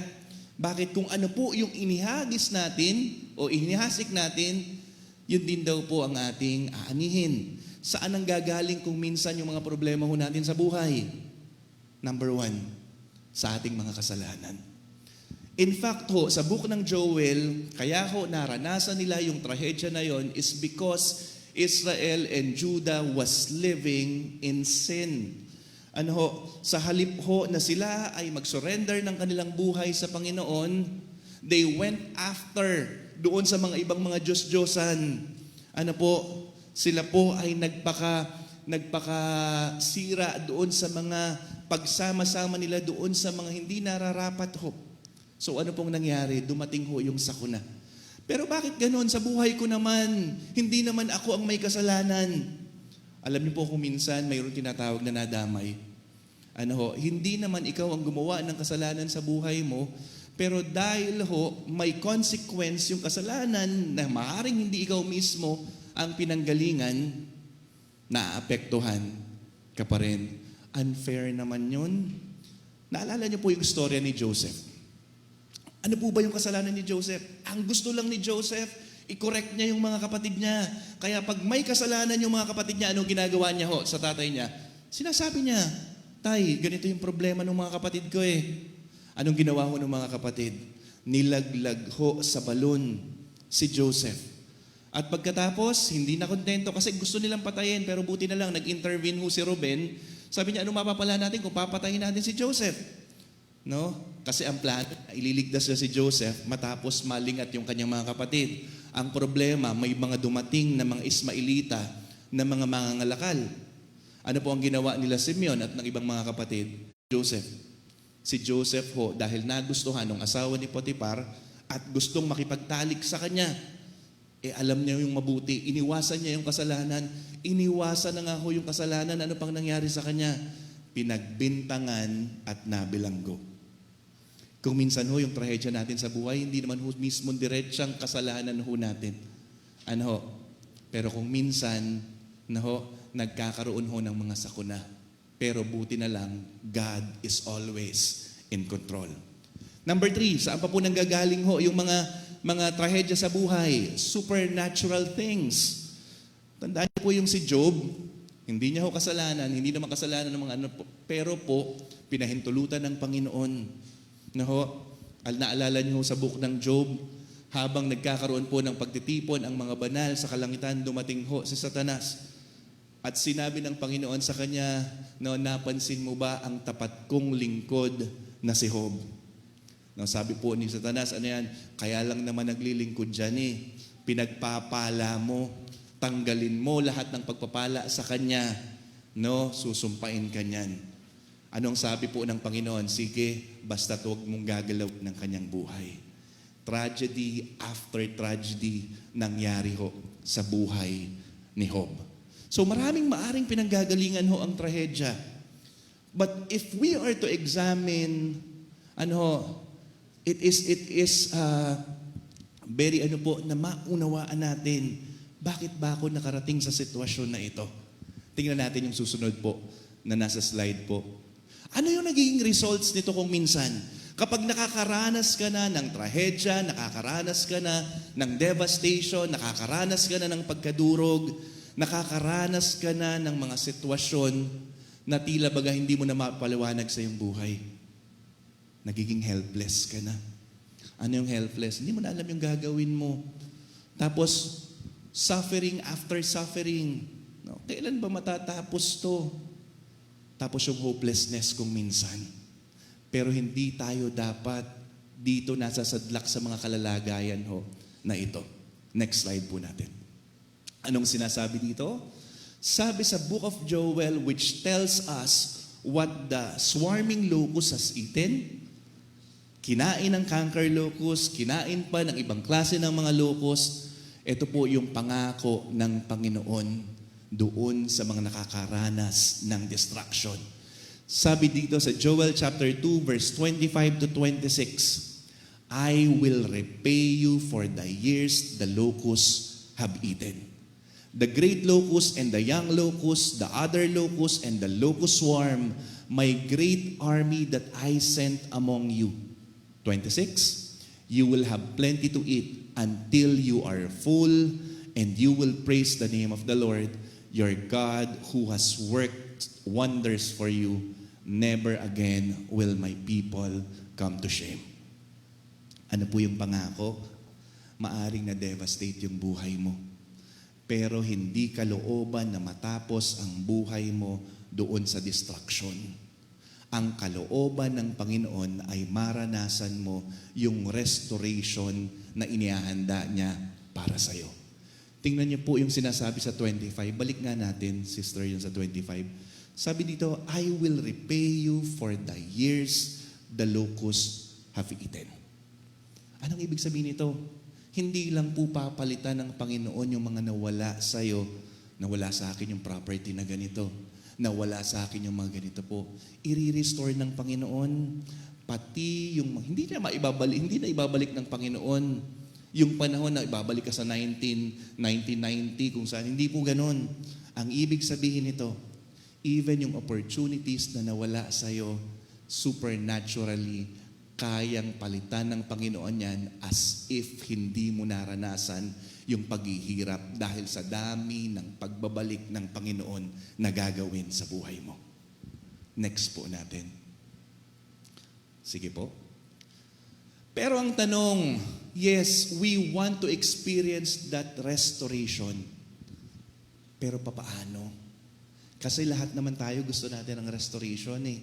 Bakit? Kung ano po yung inihagis natin o inihasik natin, yun din daw po ang ating aanihin. Saan ang gagaling kung minsan yung mga problema ho natin sa buhay? Number 1, sa ating mga kasalanan. In fact ho, sa book ng Joel, kaya ho naranasan nila yung trahedya na yon is because Israel and Judah was living in sin. Ano ho, sa halip ho na sila ay mag-surrender ng kanilang buhay sa Panginoon, they went after doon sa mga ibang mga Diyos-Diyosan. Ano po, sila po ay nagpakasira doon sa mga pagsama-sama nila doon sa mga hindi nararapat ho. So ano pong nangyari? Dumating ho yung sakuna. Pero bakit ganoon? Sa buhay ko naman, hindi naman ako ang may kasalanan. Alam niyo po kung minsan mayroong tinatawag na nadamay. Ano ho, hindi naman ikaw ang gumawa ng kasalanan sa buhay mo, pero dahil ho, may consequence yung kasalanan na maaaring hindi ikaw mismo ang pinanggalingan, naapektuhan ka pa rin. Unfair naman yun. Naalala niyo po yung storya ni Joseph. Ano po ba yung kasalanan ni Joseph? Ang gusto lang ni Joseph, i-correct niya yung mga kapatid niya. Kaya pag may kasalanan yung mga kapatid niya, anong ginagawa niya ho sa tatay niya? Sinasabi niya, Tay, ganito yung problema ng mga kapatid ko Anong ginawa ho ng mga kapatid? Nilaglag ho sa balon si Joseph. At pagkatapos, hindi na kontento kasi gusto nilang patayin, pero buti na lang, nag-intervene ho si Ruben. Sabi niya, ano mapapala natin kung papatayin natin si Joseph? No? Kasi ang plano, ililigtas na si Joseph matapos malingat yung kanyang mga kapatid. Ang problema, may mga dumating na mga Ismailita na mga mangangalakal. Ano po ang ginawa nila Simeon at ng ibang mga kapatid? Joseph. Si Joseph ho, dahil nagustuhan ng asawa ni Potiphar at gustong makipagtalik sa kanya, alam niya yung mabuti, iniwasan niya yung kasalanan, iniwasan na nga ho yung kasalanan, ano pang nangyari sa kanya? Pinagbintangan at nabilanggo. Kung minsan ho, yung trahedya natin sa buhay, hindi naman ho mismo diretsyang kasalanan ho natin. Ano ho? Pero kung minsan, nagkakaroon ho ng mga sakuna. Pero buti na lang, God is always in control. Number 3, saan pa po nanggagaling ho yung mga trahedya sa buhay? Supernatural things. Tandaan niyo po yung si Job, hindi niya ho kasalanan, hindi naman kasalanan ng mga pero po, pinahintulutan ng Panginoon. Naalala niyo sa book ng Job, habang nagkakaroon po ng pagtitipon ang mga banal sa kalangitan, dumating ho si Satanas. At sinabi ng Panginoon sa kanya, napansin mo ba ang tapat kong lingkod na si Job? No, sabi po ni Satanas, ano yan? Kaya lang naman naglilingkod dyan eh. Pinagpapala mo, tanggalin mo lahat ng pagpapala sa kanya. No, susumpain ka niyan. Anong sabi po ng Panginoon? Sige, basta huwag mong gagalaw ng kanyang buhay. Tragedy after tragedy nangyari ho sa buhay ni Job. So maraming maaring pinanggagalingan ho ang trahedya. But if we are to examine, it is very na maunawaan natin, bakit ba ako nakarating sa sitwasyon na ito? Tingnan natin yung susunod po na nasa slide po. Ano yung nagiging results nito kung minsan? Kapag nakakaranas ka na ng trahedya, nakakaranas ka na ng devastation, nakakaranas ka na ng pagkadurog, nakakaranas ka na ng mga sitwasyon na tila baga hindi mo na mapaliwanag sa iyong buhay. Nagiging helpless ka na. Ano yung helpless? Hindi mo na alam yung gagawin mo. Tapos, suffering after suffering. No? Kailan ba matatapos to? Tapos yung hopelessness kung minsan. Pero hindi tayo dapat dito nasasadlak sa mga kalalagayan ho na ito. Next slide po natin. Anong sinasabi dito? Sabi sa Book of Joel, which tells us what the swarming locust has eaten. Kinain ng canker locust, kinain pa ng ibang klase ng mga locust. Ito po yung pangako ng Panginoon doon sa mga nakakaranas ng destruction. Sabi dito sa Joel chapter 2 verse 25 to 26, I will repay you for the years the locusts have eaten. The great locust and the young locust, the other locust and the locust swarm, my great army that I sent among you. 26, you will have plenty to eat until you are full, and you will praise the name of the Lord, your God, who has worked wonders for you. Never again will my people come to shame. Ano po yung pangako? Maaring na-devastate yung buhay mo. Pero hindi kalooban na matapos ang buhay mo doon sa destruction. Ang kalooban ng Panginoon ay maranasan mo yung restoration na inihahanda niya para sa iyo. Tingnan niyo po yung sinasabi sa 25. Balik nga natin, sister, yun sa 25. Sabi dito, I will repay you for the years the locusts have eaten. Anong ibig sabihin nito? Hindi lang po papalitan ng Panginoon yung mga nawala sa iyo, nawala sa akin yung property na ganito, nawala sa akin yung mga ganito po. I-restore ng Panginoon pati yung hindi na ibabalik ng Panginoon yung panahon na ibabalik ka sa 1990 kung saan. Hindi po ganoon. Ang ibig sabihin nito, even yung opportunities na nawala sa iyo, supernaturally kayang palitan ng Panginoon yan as if hindi mo naranasan yung paghihirap dahil sa dami ng pagbabalik ng Panginoon na gagawin sa buhay mo. Next po natin. Sige po. Pero ang tanong, yes, we want to experience that restoration. Pero papaano? Kasi lahat naman tayo gusto natin ng restoration eh.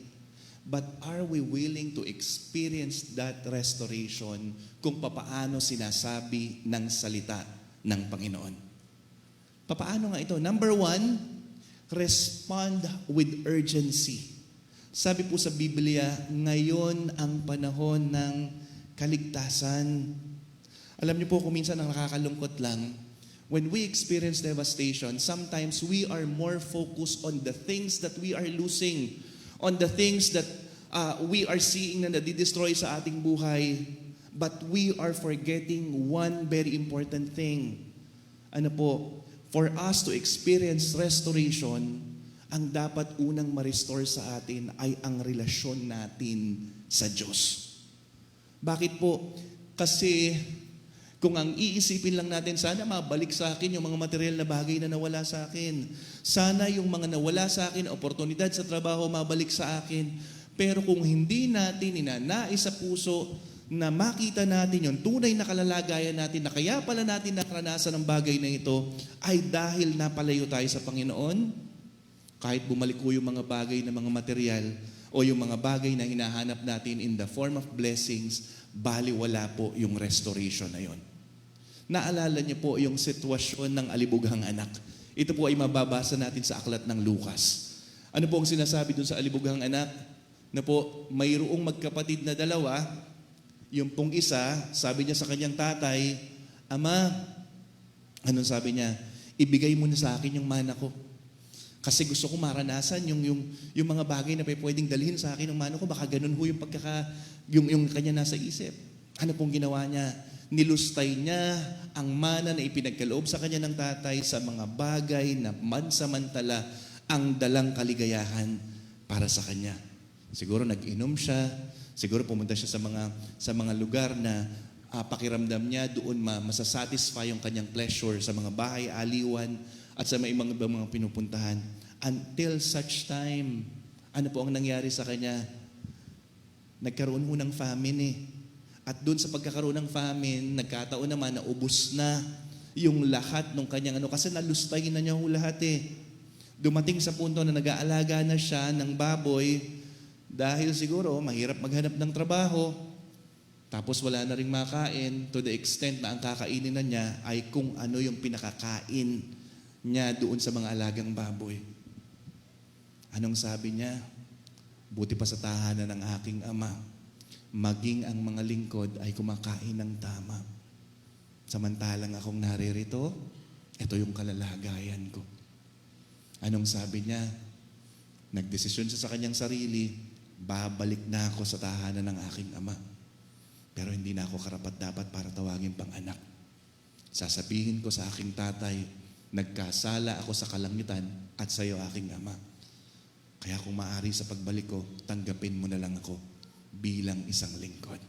But are we willing to experience that restoration kung papaano sinasabi ng salita ng Panginoon? Papaano nga ito? Number 1, respond with urgency. Sabi po sa Biblia, ngayon ang panahon ng kaligtasan. Alam niyo po kung minsan ang nakakalungkot lang, when we experience devastation, sometimes we are more focused on the things that we are losing, on the things that we are seeing na nadidestroy sa ating buhay, but we are forgetting one very important thing. Ano po? For us to experience restoration, ang dapat unang ma-restore sa atin ay ang relasyon natin sa Diyos. Bakit po? Kasi kung ang iisipin lang natin, sana mabalik sa akin yung mga material na bagay na nawala sa akin. Sana yung mga nawala sa akin, oportunidad sa trabaho, mabalik sa akin. Pero kung hindi natin inanais sa puso na makita natin yung tunay na kalalagayan natin, na kaya pala natin nakaranasan ng bagay na ito, ay dahil napalayo tayo sa Panginoon, kahit bumalik ko yung mga bagay na mga material o yung mga bagay na hinahanap natin in the form of blessings, baliwala po yung restoration na yon. Naalala niyo po yung sitwasyon ng alibughang anak. Ito po ay mababasa natin sa aklat ng Lucas. Ano po ang sinasabi dun sa alibughang anak? Na po, mayroong magkapatid na dalawa, yung pong isa, sabi niya sa kanyang tatay, Ama, anong sabi niya? Ibigay mo na sa akin yung mana ko. Kasi gusto ko maranasan yung mga bagay na pwedeng dalhin sa akin ng mana ko. Baka ganun ho yung kanya nasa isip. Ano pong ginawa niya? Nilustay niya ang mana na ipinagkaloob sa kanya ng tatay sa mga bagay na mansamantala ang dalang kaligayahan para sa kanya. Siguro nag-inom siya, siguro pumunta siya sa mga lugar na pakiramdam niya doon masasatisfy yung kanyang pleasure sa mga bahay, aliwan, at sa mga ibang mga pinupuntahan. Until such time, ano po ang nangyari sa kanya? Nagkaroon ho ng famine eh. At doon sa pagkakaroon ng famine, nagkataon naman na ubos na yung lahat ng kanyang kasi nalustay na niya ho lahat eh. Dumating sa punto na nag-aalaga na siya ng baboy dahil siguro mahirap maghanap ng trabaho. Tapos wala na ring makain to the extent na ang kakainin na niya ay kung ano yung pinakakain niya doon sa mga alagang baboy. Anong sabi niya? Buti pa sa tahanan ng aking ama, maging ang mga lingkod ay kumakain ng tama. Samantalang akong naririto, ito yung kalalagayan ko. Anong sabi niya? Nagdesisyon siya sa kanyang sarili, babalik na ako sa tahanan ng aking ama. Pero hindi na ako karapat-dapat para tawagin pang anak. Sasabihin ko sa aking tatay, nagkasala ako sa kalangitan at sa iyo aking ama. Kaya kung maaari sa pagbalik ko, tanggapin mo na lang ako bilang isang lingkod.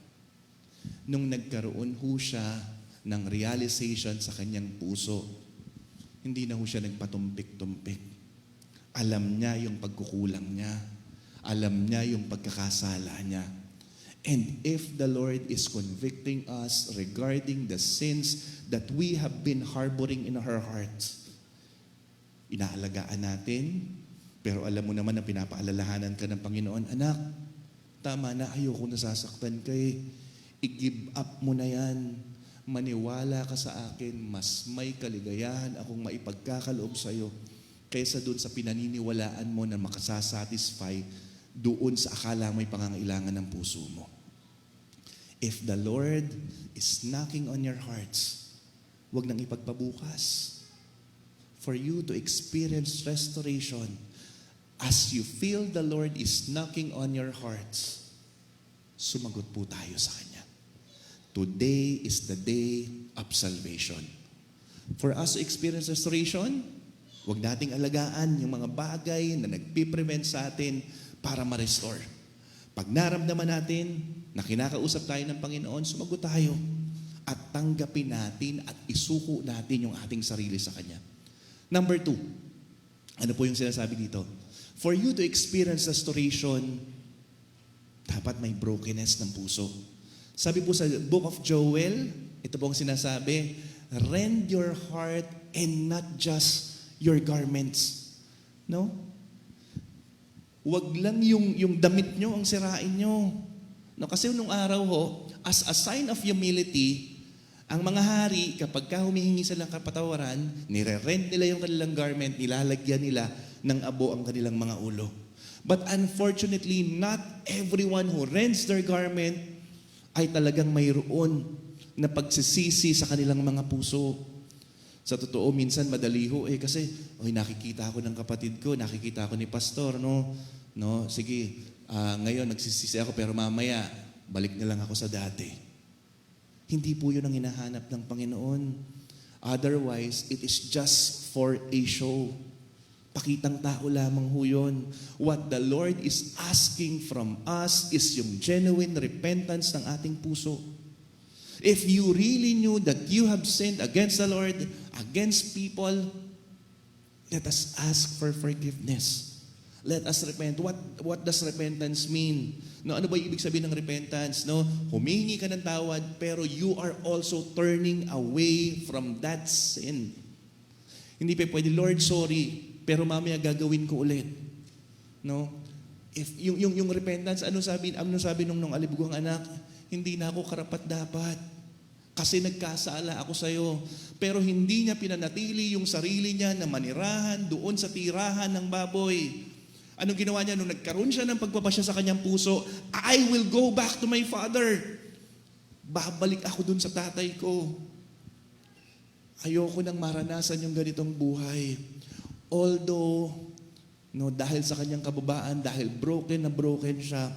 Nung nagkaroon ho siya ng realization sa kanyang puso, hindi na ho siya nagpatumpik-tumpik. Alam niya yung pagkukulang niya. Alam niya yung pagkakasala niya. And if the Lord is convicting us regarding the sins that we have been harboring in our hearts, inaalagaan natin, pero alam mo naman na pinapaalalahanan ka ng Panginoon, anak, tama na, ayoko nasasaktan ka eh. I-give up mo na yan. Maniwala ka sa akin, mas may kaligayahan akong maipagkakaloob sa iyo kaysa doon sa pinaniniwalaan mo na makasasatisfy doon sa akala may pangangailangan ng puso mo. If the Lord is knocking on your hearts, huwag nang ipagpabukas. For you to experience restoration, as you feel the Lord is knocking on your hearts, sumagot po tayo sa Kanya. Today is the day of salvation. For us to experience restoration, huwag nating alagaan yung mga bagay na nagpiprevent sa atin para ma-restore. Pag naramdaman natin na kinakausap tayo ng Panginoon, sumagot tayo at tanggapin natin at isuko natin yung ating sarili sa Kanya. Number 2, ano po yung sinasabi dito? For you to experience restoration, dapat may brokenness ng puso. Sabi po sa Book of Joel, ito po ang sinasabi, rend your heart and not just your garments. No? Huwag lang yung damit nyo ang sirain nyo. No, kasi nung araw ho, as a sign of humility, ang mga hari, kapag humihingi sila ng kapatawaran, nire-rent nila yung kanilang garment, nilalagyan nila ng abo ang kanilang mga ulo. But unfortunately, not everyone who rents their garment ay talagang mayroon na pagsisisi sa kanilang mga puso. Sa totoo, minsan madali ho kasi nakikita ako ng kapatid ko, nakikita ako ni pastor, no, sige, ngayon nagsisisi ako pero mamaya balik na lang ako sa dati. Hindi po yun ang hinahanap ng Panginoon. Otherwise, it is just for a show. Pakitang tao lamang ho yun. What the Lord is asking from us is yung genuine repentance ng ating puso. If you really knew that you have sinned against the Lord, against people, let us ask for forgiveness. Let us repent. What does repentance mean? No, ano ba yung ibig sabihin ng repentance? No, humingi ka ng tawad, pero you are also turning away from that sin. Hindi pa pwede, Lord, sorry, pero mamaya gagawin ko ulit. No? If yung repentance, ano sabi nung alibughang anak? hindi na ako karapat-dapat. Kasi nagkasala ako sa iyo. Pero hindi niya pinanatili yung sarili niya na manirahan doon sa tirahan ng baboy. Anong ginawa niya? Nung nagkaroon siya ng pagpapasya sa kanyang puso, I will go back to my father. Babalik ako doon sa tatay ko. Ayoko nang maranasan yung ganitong buhay. Although, dahil sa kanyang kababaan, dahil broken na broken siya,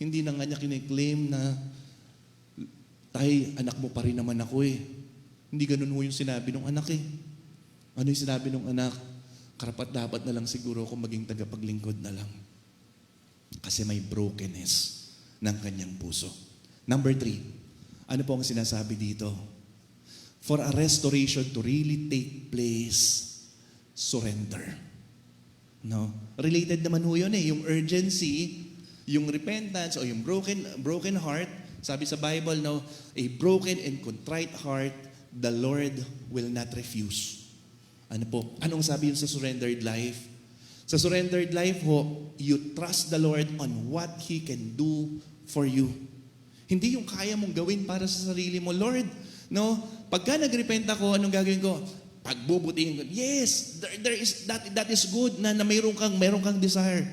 hindi na nga niya kiniklaim na, tay, anak mo pa rin naman ako eh. Hindi ganun ho yung sinabi ng anak eh. Ano yung sinabi ng anak? Karapat dapat na lang siguro kung maging tagapaglingkod na lang. Kasi may brokenness ng kanyang puso. Number 3, ano po ang sinasabi dito? For a restoration to really take place, surrender. No? Related naman ho yun eh. Yung urgency, yung repentance, o yung broken heart, sabi sa Bible, a broken and contrite heart, the Lord will not refuse. Ano po? Anong sabi yun sa surrendered life? Sa surrendered life ho, you trust the Lord on what He can do for you. Hindi yung kaya mong gawin para sa sarili mo. Lord, pagka nagrepent ako, anong gagawin ko? Pagbubutihin ko. Yes, there is that is good na mayroon kang desire.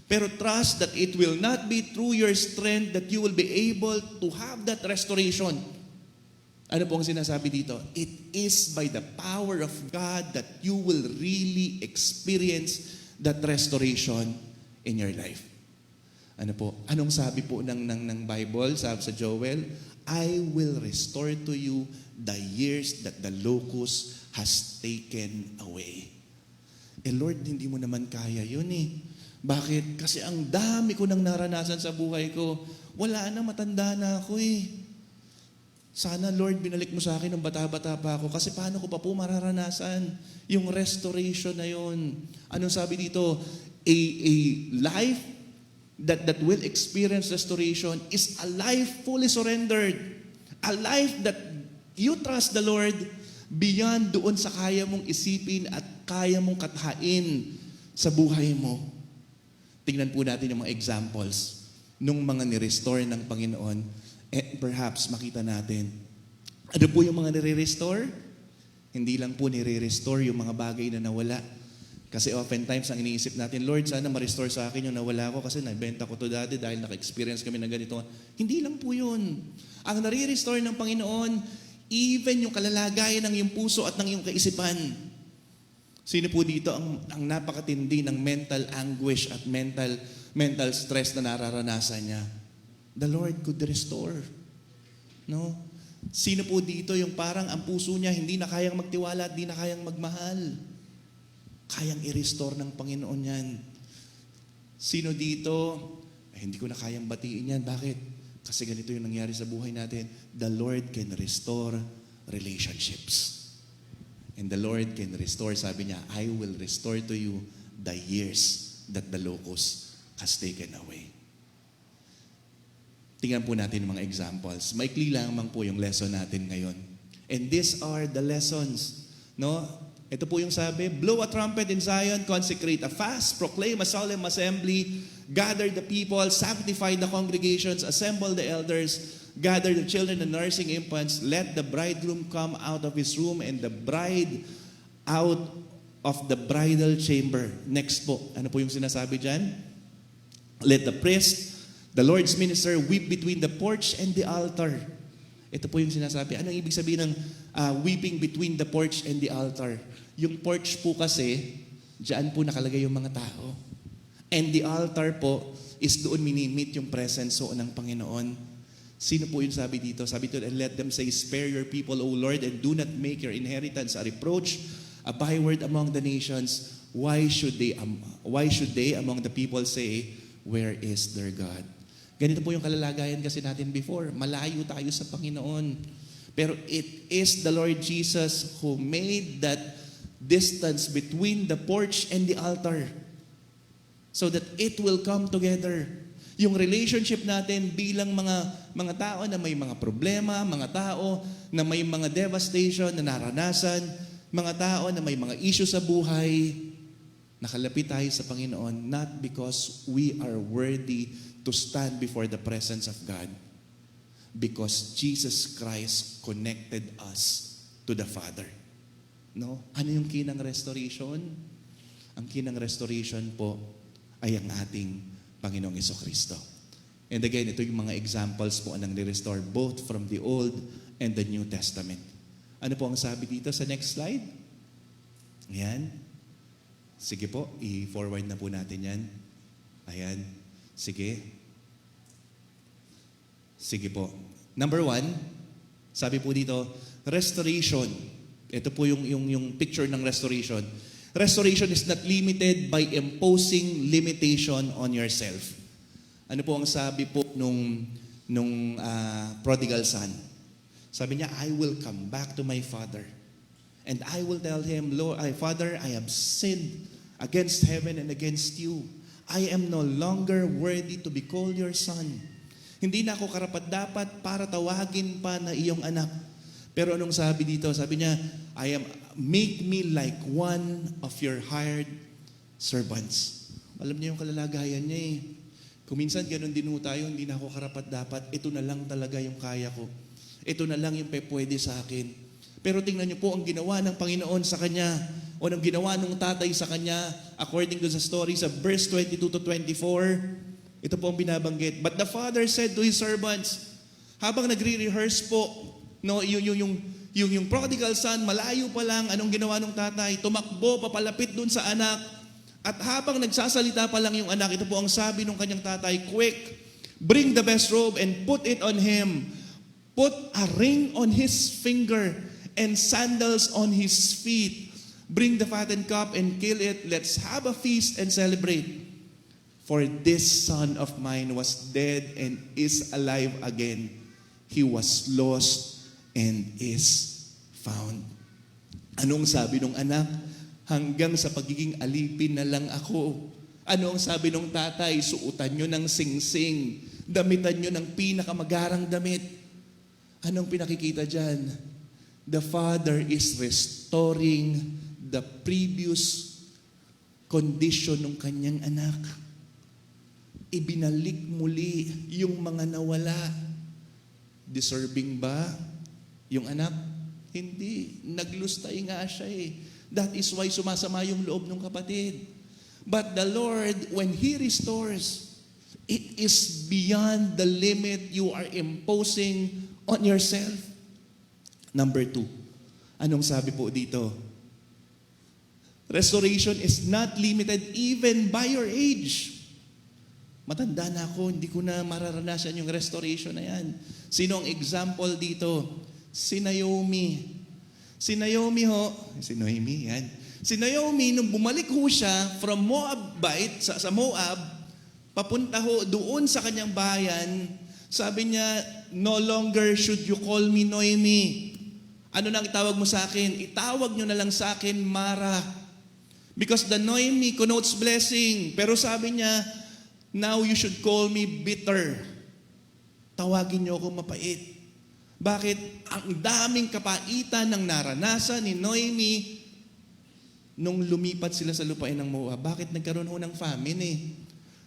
Pero trust that it will not be through your strength that you will be able to have that restoration. Ano po ang sinasabi dito? It is by the power of God that you will really experience that restoration in your life. Ano po? Anong sabi po ng Bible? Sabi sa Joel, I will restore to you the years that the locust has taken away. Lord, hindi mo naman kaya yun eh. Bakit? Kasi ang dami ko nang naranasan sa buhay ko. Wala na, matanda na ako eh. Sana, Lord, binalik mo sa akin nung bata-bata pa ako kasi paano ko pa po mararanasan yung restoration na yun. Anong sabi dito? A life that will experience restoration is a life fully surrendered. A life that you trust the Lord beyond doon sa kaya mong isipin at kaya mong kathain sa buhay mo. Tingnan po natin yung mga examples nung mga ni-restore ng Panginoon. And perhaps makita natin, ano po yung mga nire-restore? Hindi lang po nire-restore yung mga bagay na nawala. Kasi oftentimes ang iniisip natin, Lord, sana ma-restore sa akin yung nawala ko kasi nabenta ko to dati dahil naka-experience kami ng ganito. Hindi lang po yun. Ang nare-restore ng Panginoon, even yung kalalagayan ng iyong puso at ng iyong kaisipan. Sino po dito ang napakatindi ng mental anguish at mental stress na nararanasan niya? The Lord could restore. No? Sino po dito yung parang ang puso niya hindi na kayang magtiwala at hindi na kayang magmahal? Kayang i-restore ng Panginoon yan. Sino dito, hindi ko na kayang batiin yan. Bakit? Kasi ganito yung nangyari sa buhay natin. The Lord can restore relationships. And the Lord can restore, sabi niya, I will restore to you the years that the locust has taken away. Tingnan po natin mga examples. Maikli lamang po yung lesson natin ngayon. And these are the lessons. No? Ito po yung sabi, blow a trumpet in Zion, consecrate a fast, proclaim a solemn assembly, gather the people, sanctify the congregations, assemble the elders, gather the children and nursing infants, let the bridegroom come out of his room and the bride out of the bridal chamber. Next po, ano po yung sinasabi dyan? Let the priest, the Lord's minister, weep between the porch and the altar. Ito po yung sinasabi. Anong ibig sabihin ng weeping between the porch and the altar? Yung porch po kasi, diyan po nakalagay yung mga tao. And the altar po is doon minimit yung presence ng Panginoon. Sino po yung sabi dito? Sabi dito, and let them say, spare your people, O Lord, and do not make your inheritance a reproach, a byword among the nations. Why should they among the people say, where is their God? Ganito po yung kalalagayan kasi natin before. Malayo tayo sa Panginoon. Pero it is the Lord Jesus who made that distance between the porch and the altar so that it will come together. Yung relationship natin bilang mga tao na may mga problema, mga tao na may mga devastation na naranasan, mga tao na may mga issue sa buhay, nakalapit tayo sa Panginoon not because we are worthy to stand before the presence of God, because Jesus Christ connected us to the Father. No? Ano yung key ng restoration? Ang key ng restoration po ay ang ating Panginoong Jesucristo. And again, ito yung mga examples po ang nire-restore both from the Old and the New Testament. Ano po ang sabi dito sa next slide? Ayan. Sige po, i-forward na po natin yan. Ayan. Sige. Sige po. Number 1, sabi po dito, restoration. Ito po yung picture ng restoration. Restoration is not limited by imposing limitation on yourself. Ano po ang sabi po nung prodigal son? Sabi niya, I will come back to my father. And I will tell him, Lord, Father, I have sinned against heaven and against you. I am no longer worthy to be called your son. Hindi na ako karapat-dapat para tawagin pa na iyong anak. Pero anong sabi dito? Sabi niya, make me like one of your hired servants. Alam niyo yung kalalagayan niya eh. Kung minsan ganun din ho tayo, hindi na ako karapat-dapat, ito na lang talaga yung kaya ko. Ito na lang yung pwede sa akin. Pero tingnan niyo po ang ginawa ng Panginoon sa kanya o ang ginawa ng tatay sa kanya according to the story sa verse 22 to 24. Ito po ang binabanggit. But the father said to his servants, habang nagre-rehearse po, no, yung prodigal son, malayo pa lang, anong ginawa ng tatay? Tumakbo, papalapit dun sa anak. At habang nagsasalita pa lang yung anak, ito po ang sabi ng kanyang tatay, quick, bring the best robe and put it on him. Put a ring on his finger and sandals on his feet. Bring the fattened calf and kill it. Let's have a feast and celebrate. For this son of mine was dead and is alive again. He was lost and is found. Anong sabi ng anak? Hanggang sa pagiging alipin na lang ako. Anong sabi ng tatay? Suutan nyo ng singsing. Damitan nyo ng pinakamagarang damit. Anong pinakikita dyan? The father is restoring the previous condition ng kanyang anak. Ibinalik muli yung mga nawala. Deserving ba yung anak? Hindi. Naglustay nga siya eh. That is why sumasama yung loob ng kapatid. But the Lord, when He restores, it is beyond the limit you are imposing on yourself. Number 2, anong sabi po dito? Restoration is not limited even by your age. Matanda na ako, hindi ko na mararanasan yung restoration na yan. Sino ang example dito? Si Naomi. Si Naomi ho, si Noemi, yan. Si Naomi, nung bumalik ho siya from Moabite, sa Moab, papunta ho doon sa kanyang bayan, sabi niya, no longer should you call me Noemi. Ano nang itawag mo sa akin? Itawag nyo na lang sa akin, Mara. Because the Noemi connotes blessing. Pero sabi niya, now you should call me bitter. Tawagin niyo ako mapait. Bakit? Ang daming kapaitan ng naranasan ni Noemi nung lumipat sila sa lupain ng Moab. Bakit nagkaroon ho ng famine eh?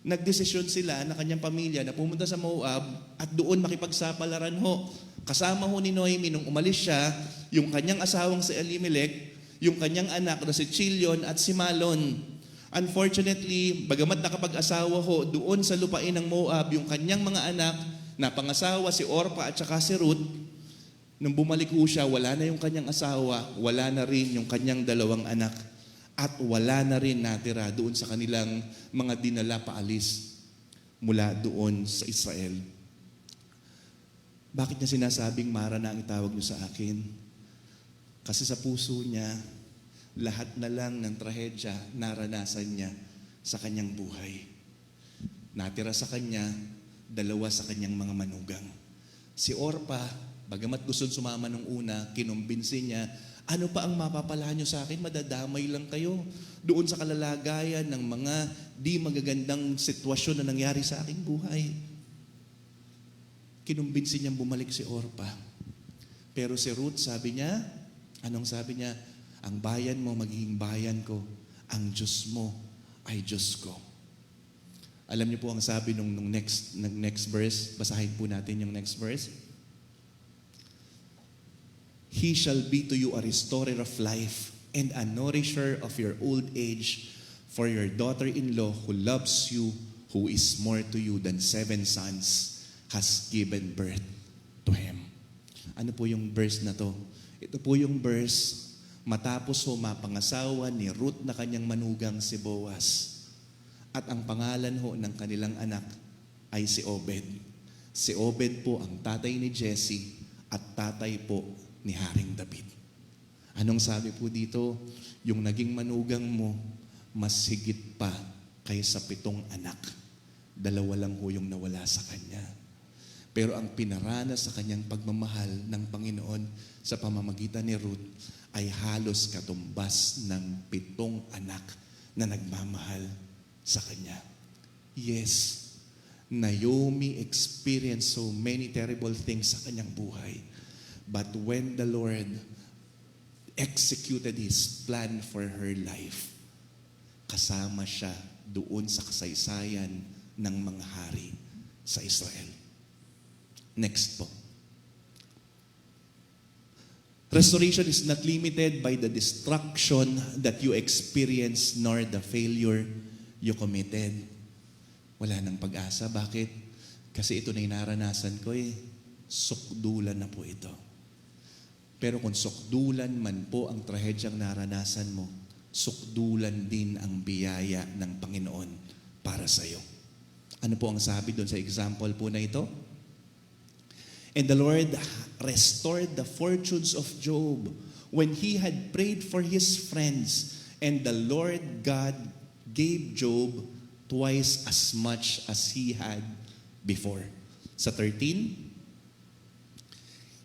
Nagdesisyon sila na kanyang pamilya na pumunta sa Moab at doon makipagsapalaran ho. Kasama ho ni Noemi nung umalis siya, yung kanyang asawang si Elimelech, yung kanyang anak na si Chilion at si Malon. Unfortunately, bagamat nakapag-asawa ho doon sa lupain ng Moab, yung kanyang mga anak na pangasawa si Orpa at saka si Ruth, nung bumalik ho siya, wala na yung kanyang asawa, wala na rin yung kanyang dalawang anak, at wala na rin natira doon sa kanilang mga dinala paalis mula doon sa Israel. Bakit niya sinasabing Mara na ang itawag niyo sa akin? Kasi sa puso niya, lahat na lang ng trahedya naranasan niya sa kanyang buhay. Natira sa kanya, 2 sa kanyang mga manugang. Si Orpa, bagamat gusto sumama nung una, kinumbinsi niya, ano pa ang mapapala niyo sa akin? Madadamay lang kayo doon sa kalalagayan ng mga di magagandang sitwasyon na nangyari sa aking buhay. Kinumbinsi niyang bumalik si Orpa. Pero si Ruth, sabi niya, anong sabi niya? Ang bayan mo magiging bayan ko, ang Diyos mo ay Diyos ko. Alam niyo po ang sabi nung next verse, basahin po natin yung next verse. He shall be to you a restorer of life and a nourisher of your old age, for your daughter-in-law who loves you, who is more to you than 7 sons, has given birth to him. Ano po yung verse na to? Ito po yung verse matapos ho mapangasawa ni Ruth na kanyang manugang si Boaz. At ang pangalan ho ng kanilang anak ay si Obed. Si Obed po ang tatay ni Jesse at tatay po ni Haring David. Anong sabi po dito? Yung naging manugang mo, mas higit pa kaysa 7 anak. 2 lang ho yung nawala sa kanya. Pero ang pinaranas sa kanyang pagmamahal ng Panginoon sa pamamagitan ni Ruth ay halos katumbas ng 7 anak na nagmamahal sa kanya. Yes, Naomi experienced so many terrible things sa kanyang buhay. But when the Lord executed His plan for her life, kasama siya doon sa kasaysayan ng mga hari sa Israel. Next po. Restoration is not limited by the destruction that you experience nor the failure you committed. Wala nang pag-asa. Bakit? Kasi ito na yung naranasan ko Sukdulan na po ito. Pero kung sukdulan man po ang trahedyang naranasan mo, sukdulan din ang biyaya ng Panginoon para sa iyo. Ano po ang sabi doon sa example po na ito? And the Lord restored the fortunes of Job when he had prayed for his friends, and the Lord God gave Job twice as much as he had before. Sa 13,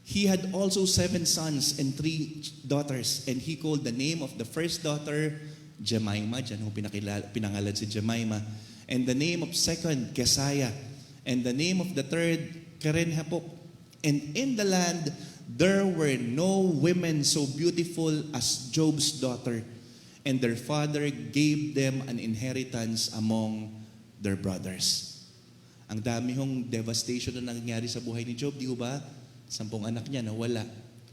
he had also 7 sons and 3 daughters, and he called the name of the first daughter Jemima, dyan ho pinangalan si Jemima, and the name of second Kesaya, and the name of the third Keren-hapuk. And in the land there were no women so beautiful as Job's daughter, and their father gave them an inheritance among their brothers. Ang dami hong devastation na nangyari sa buhay ni Job, di ba? 10 anak niya nawala.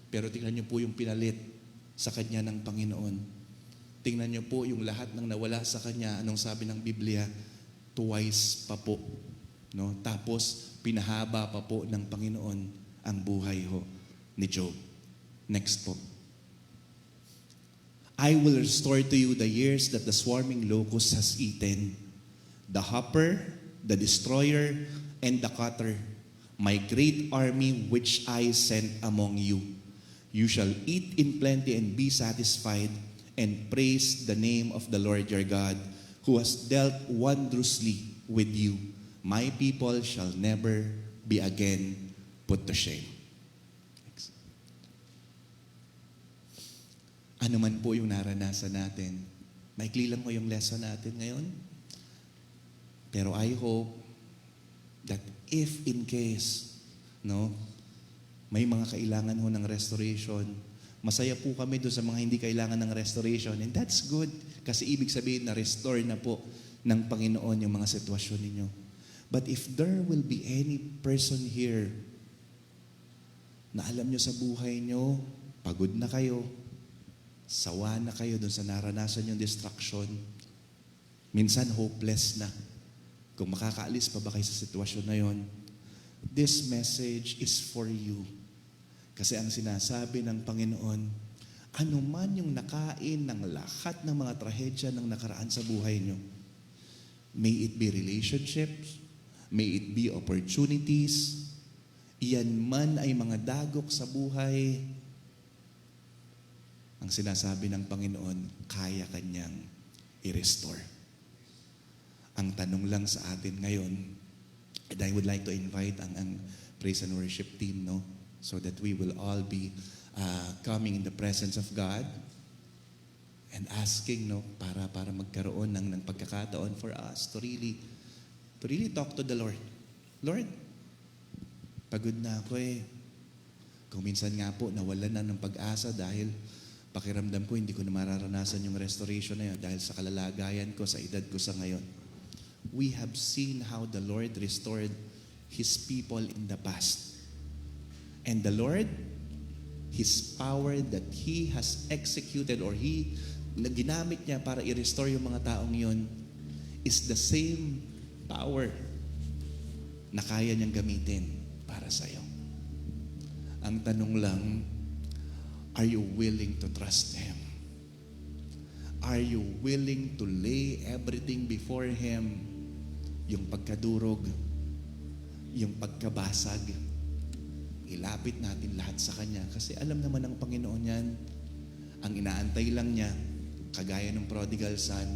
Pero tingnan niyo po yung pinalit sa kanya ng Panginoon. Tingnan niyo po yung lahat ng nawala sa kanya. Anong sabi ng Biblia? Twice pa po. No? Tapos pinahaba pa po ng Panginoon ang buhay ho ni Job. Next po. I will restore to you the years that the swarming locust has eaten, the hopper, the destroyer, and the cutter, my great army which I sent among you. You shall eat in plenty and be satisfied, and praise the name of the Lord your God, who has dealt wondrously with you. My people shall never be again put to shame. Ano man po yung naranasan natin, maikli lang ko yung lesson natin ngayon. Pero I hope that if in case, may mga kailangan ho ng restoration, masaya po kami doon sa mga hindi kailangan ng restoration. And that's good. Kasi ibig sabihin na restore na po ng Panginoon yung mga sitwasyon ninyo. But if there will be any person here na alam nyo sa buhay nyo, pagod na kayo, sawa na kayo doon sa naranasan yung distraction, minsan hopeless na, kung makakaalis pa ba kayo sa sitwasyon na yon, this message is for you. Kasi ang sinasabi ng Panginoon, ano man yung nakain ng lahat ng mga trahedya ng nakaraan sa buhay nyo, may it be relationships, may it be opportunities, iyan man ay mga dagok sa buhay, ang sinasabi ng Panginoon, kaya kanyang i-restore. Ang tanong lang sa atin ngayon, and I would like to invite ang praise and worship team, so that we will all be coming in the presence of God and asking, para magkaroon ng pagkakataon for us to really talk to the Lord. Lord, pagod na ako Kung minsan nga po, nawalan na ng pag-asa dahil pakiramdam ko hindi ko na mararanasan yung restoration na yun dahil sa kalalagayan ko, sa edad ko sa ngayon. We have seen how the Lord restored His people in the past. And the Lord His power that He has executed or na ginamit niya para i-restore yung mga taong yon is the same power na kaya niyang gamitin para sa'yo. Ang tanong lang, are you willing to trust Him? Are you willing to lay everything before Him? Yung pagkadurog, yung pagkabasag, ilapit natin lahat sa Kanya kasi alam naman ng Panginoon yan. Ang inaantay lang niya, kagaya ng prodigal son,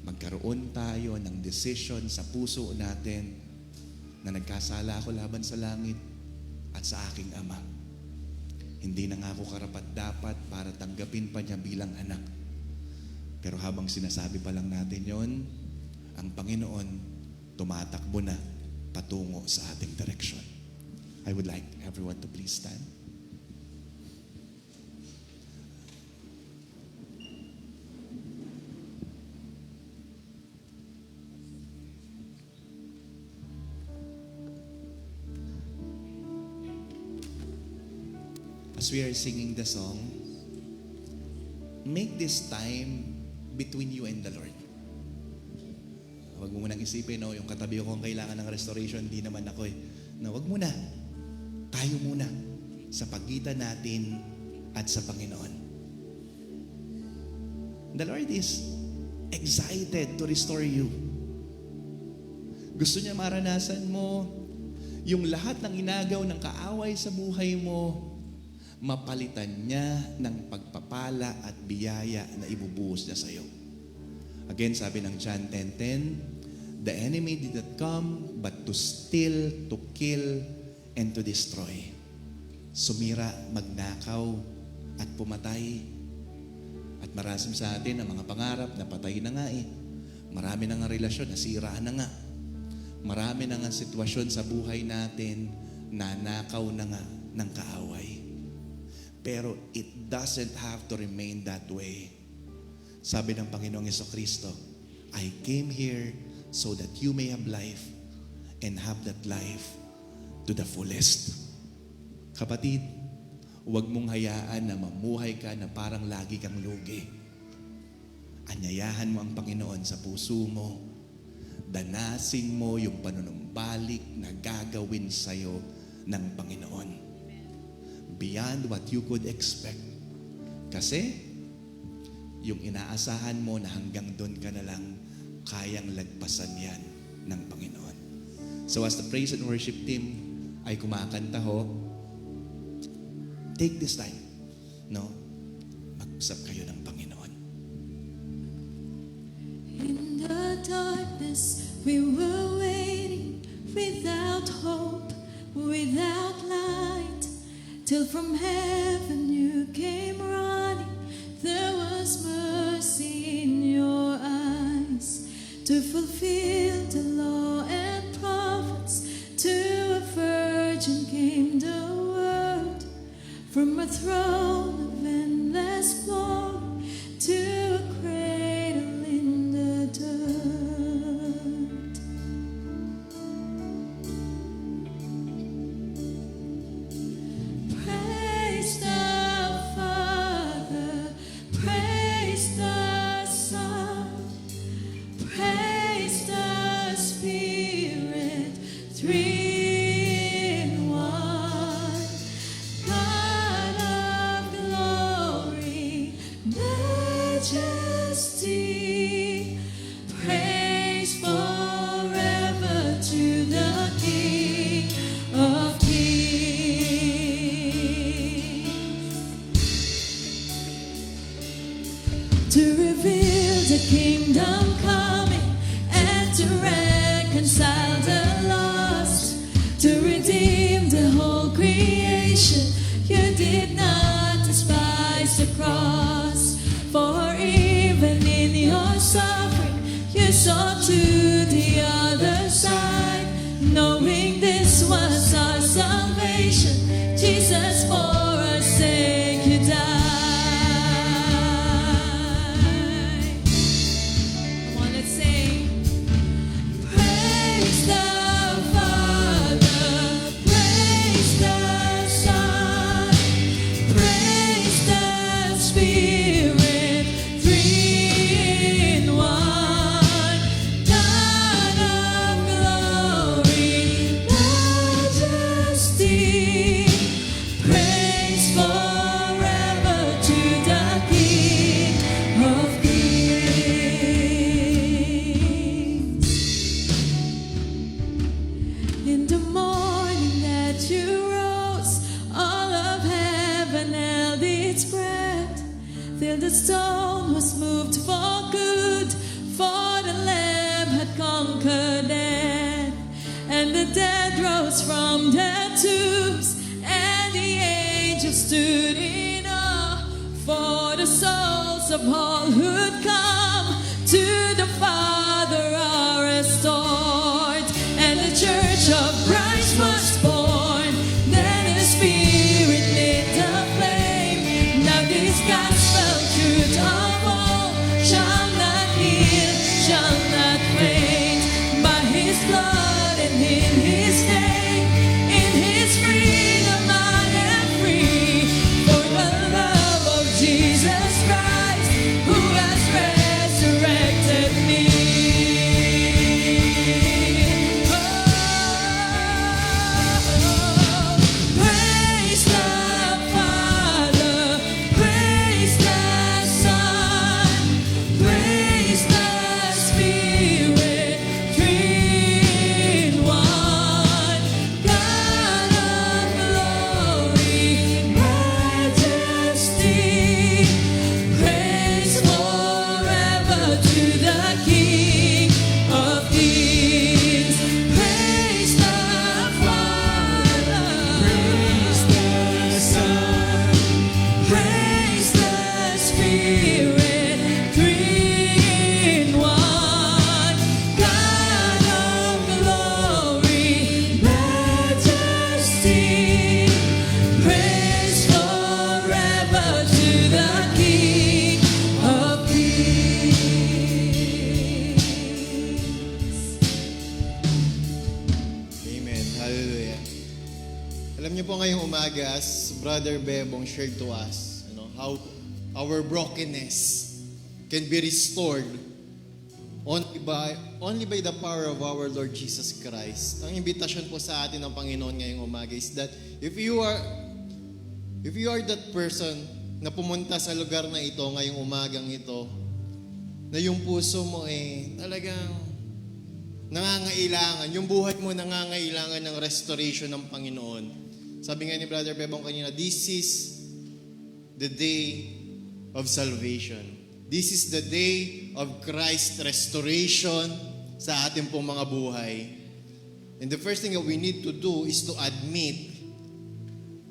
magkaroon tayo ng decision sa puso natin na nagkasala ako laban sa langit at sa aking Ama. Hindi na nga ako karapat-dapat para tanggapin pa niya bilang anak. Pero habang sinasabi pa lang natin yon, ang Panginoon tumatakbo na patungo sa ating direksyon. I would like everyone to please stand. As we are singing the song, make this time between you and the Lord. Huwag mo munang isipin, no, yung katabi ko kung kailangan ng restoration, di naman ako eh. No, huwag muna. Tayo muna sa pagitan natin at sa Panginoon. The Lord is excited to restore you. Gusto niya maranasan mo yung lahat ng inagaw ng kaaway sa buhay mo, mapalitan niya ng pagpapala at biyaya na ibubuhos niya sa iyo. Again, sabi ng John 10:10, the enemy did not come but to steal, to kill, and to destroy. Sumira, magnakaw, at pumatay. At marami sa atin ang mga pangarap na patay na nga eh. Marami na nga relasyon, nasira na nga. Marami na nga sitwasyon sa buhay natin, nanakaw na nga ng kaaway. Pero it doesn't have to remain that way. Sabi ng Panginoong Jesucristo, I came here so that you may have life and have that life to the fullest. Kapatid, huwag mong hayaan na mamuhay ka na parang lagi kang lugi. Anyayahan mo ang Panginoon sa puso mo. Danasin mo yung panunumbalik na gagawin sa'yo ng Panginoon. Beyond what you could expect. Kasi, yung inaasahan mo na hanggang doon ka na lang, kayang lagpasan yan ng Panginoon. So as the praise and worship team ay kumakanta ho, take this time, no? Mag-usap kayo ng Panginoon. In the darkness we were waiting, without hope, without light, till from heaven you came running. There was mercy in your eyes to fulfill the law and prophets. To a virgin came the word from a throne of endless glory to a cradle in the dirt. Praise the Father, praise the Son, praise the the dead rose from their tombs, and the angels stood in awe, for the souls of all who'd come to the Father are restored, and the church of Christ was born. Then His Spirit lit the flame. Now this gospel truth of all shall not heal, shall not faint. By His blood and in His name, in His freedom I am free. For the love of Jesus Christ, who has resurrected me. Praise the Father, praise the Son, praise the Spirit, three in one. God of glory, majesty, praise forever to the King of Kings. Praise the Father, praise the Son, praise the Spirit, three in one. God of glory, majesty, praise forever to the King of Kings. Amen. Hallelujah. Alam niyo po ngayong umaga, as Brother Bebong shared to us, how our brokenness can be restored only by the power of our Lord Jesus Christ. Ang imbitasyon po sa atin ng Panginoon ngayong umaga is that if you are that person na pumunta sa lugar na ito ngayong umagang ito, na yung puso mo talagang nangangailangan, yung buhay mo nangangailangan ng restoration ng Panginoon. Sabi nga ni Brother Bebong kanina, this is the day of salvation. This is the day of Christ restoration sa ating pong mga buhay. And the first thing that we need to do is to admit,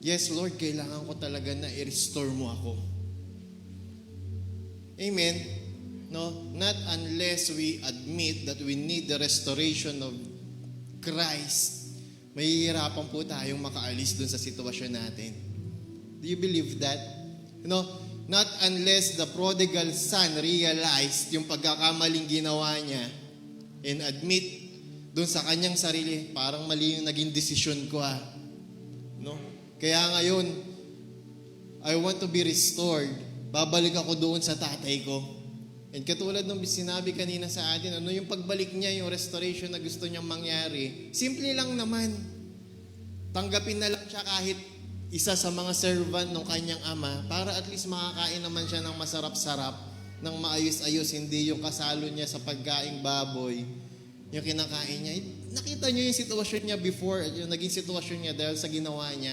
yes, Lord, kailangan ko talaga na i-restore mo ako. Amen? No? Not unless we admit that we need the restoration of Christ, mahihirapan po tayong makaalis dun sa sitwasyon natin. Do you believe that? Not unless the prodigal son realized yung pagkakamaling ginawa niya and admit dun sa kanyang sarili, parang mali yung naging desisyon ko . No? Kaya ngayon, I want to be restored. Babalik ako doon sa tatay ko. And katulad nung sinabi kanina sa atin, yung pagbalik niya, yung restoration na gusto niyang mangyari, simple lang naman. Tanggapin na lang siya kahit isa sa mga servant ng kanyang ama para at least makakain naman siya ng masarap-sarap, ng maayos-ayos, hindi yung kasalo niya sa pagkaing baboy, yung kinakain niya. Nakita niyo yung sitwasyon niya before, yung naging sitwasyon niya dahil sa ginawa niya.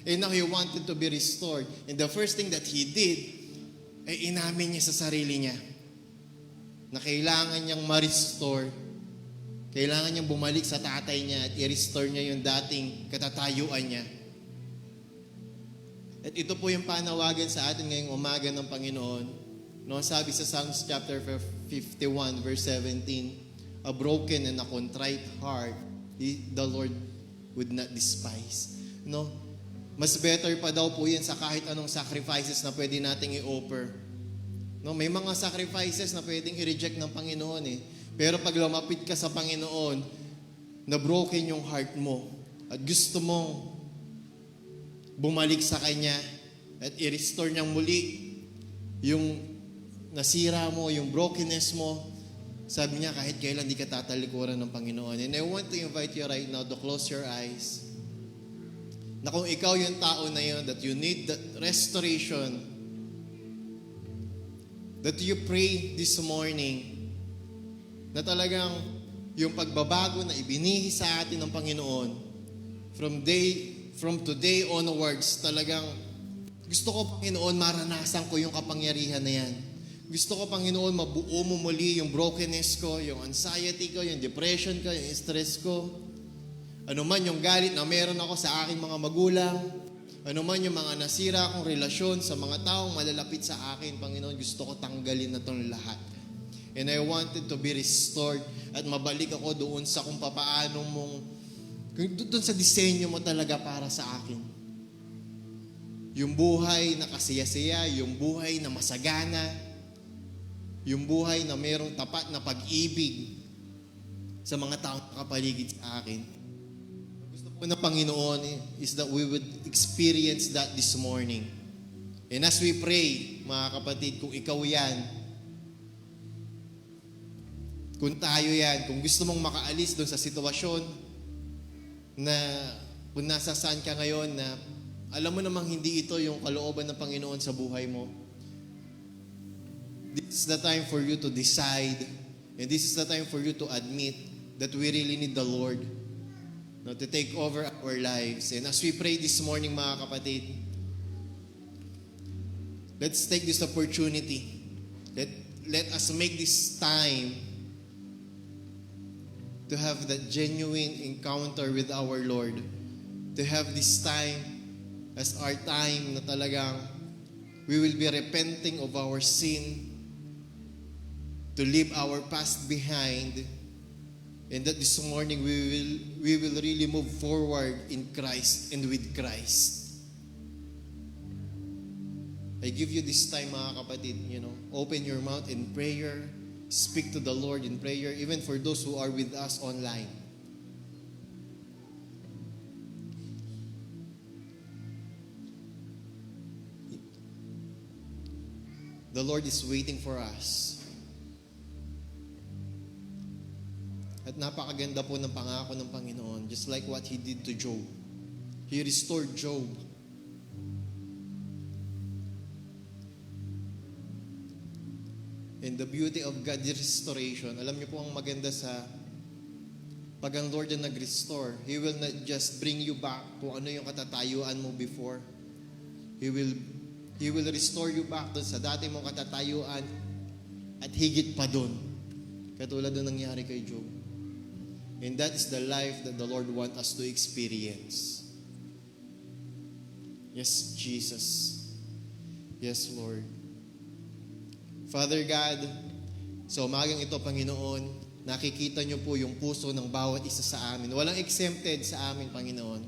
And now he wanted to be restored. And the first thing that he did, ay inamin niya sa sarili niya na kailangan niyang ma-restore. Kailangan niyang bumalik sa tatay niya at i-restore niya yung dating katatayuan niya. At ito po yung panawagan sa atin ngayong umaga ng Panginoon. No, sabi sa Psalms chapter 51 verse 17, a broken and a contrite heart, the Lord would not despise. No? Mas better pa daw po yan sa kahit anong sacrifices na pwede nating i-offer. No, may mga sacrifices na pwedeng i-reject ng Panginoon . Pero pag lumapit ka sa Panginoon, na broken yung heart mo at gusto mong bumalik sa Kanya at i-restore niyang muli yung nasira mo, yung brokenness mo, sabi niya kahit kailan di ka tatalikuran ng Panginoon. And I want to invite you right now to close your eyes. Na kung ikaw yung tao na yun, that you need that restoration, that you pray this morning, na talagang yung pagbabago na ibinihi sa atin ng Panginoon, from today onwards, talagang gusto ko, Panginoon, maranasan ko yung kapangyarihan na yan. Gusto ko, Panginoon, mabuo mo muli yung brokenness ko, yung anxiety ko, yung depression ko, yung stress ko. Ano man yung galit na meron ako sa aking mga magulang, ano man yung mga nasira akong relasyon sa mga taong malalapit sa akin, Panginoon, gusto ko tanggalin na itong lahat. And I wanted to be restored at mabalik ako doon sa kung papaano mong, doon sa disenyo mo talaga para sa akin. Yung buhay na kasiyasiya, yung buhay na masagana, yung buhay na mayroong tapat na pag-ibig sa mga taong nakapaligid sa akin. Gusto po ng Panginoon is that we would experience that this morning. And as we pray, mga kapatid, kung ikaw yan, kung tayo yan, kung gusto mong makaalis doon sa sitwasyon na kung nasa saan ka ngayon na alam mo namang hindi ito yung kalooban ng Panginoon sa buhay mo, this is the time for you to decide, and this is the time for you to admit that we really need the Lord to take over our lives. And as we pray this morning, mga kapatid, let's take this opportunity. Let us make this time to have that genuine encounter with our Lord. To have this time as our time na talagang we will be repenting of our sin, to leave our past behind, and that this morning we will really move forward in Christ and with Christ. I give you this time, mga kapatid, open your mouth in prayer, speak to the Lord in prayer, even for those who are with us online. The Lord is waiting for us. At napakaganda po ng pangako ng Panginoon, just like what He did to Job. He restored Job. And the beauty of God's restoration, alam niyo po ang maganda sa pag ang Lord na nag-restore, He will not just bring you back kung ano yung katatayuan mo before. He will restore you back doon sa dati mong katatayuan at higit pa doon. Katulad doon nangyari kay Job. And that is the life that the Lord wants us to experience. Yes, Jesus. Yes, Lord. Father God, sa umagang ito, Panginoon, nakikita niyo po yung puso ng bawat isa sa amin. Walang exempted sa amin, Panginoon.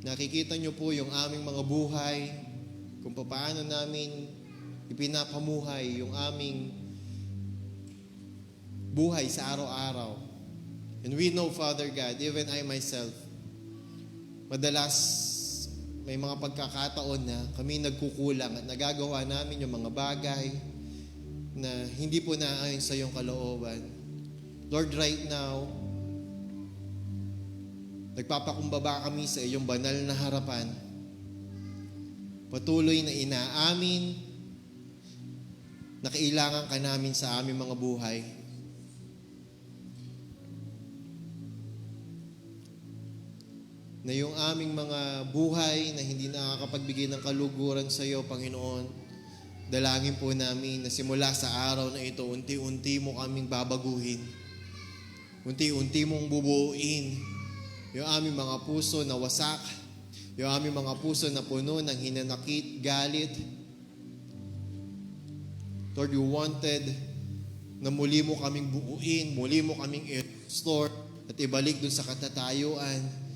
Nakikita niyo po yung aming mga buhay, kung paano namin ipinapamuhay yung aming buhay sa araw-araw. And we know, Father God, even I myself, madalas may mga pagkakataon na kami nagkukulang at nagagawa namin yung mga bagay na hindi po naayon sa iyong kalooban. Lord, right now, nagpapakumbaba kami sa iyong banal na harapan. Patuloy na inaamin na kailangan ka namin sa aming mga buhay. Na yung aming mga buhay na hindi nakakapagbigay ng kaluguran sa iyo, Panginoon, dalangin po namin na simula sa araw na ito, unti-unti mo kaming babaguhin. Unti-unti mong bubuuin yung aming mga puso na wasak, yung aming mga puso na puno ng hinanakit, galit. Lord, you wanted na muli mo kaming buuin, muli mo kaming i-restore at ibalik dun sa katatayuan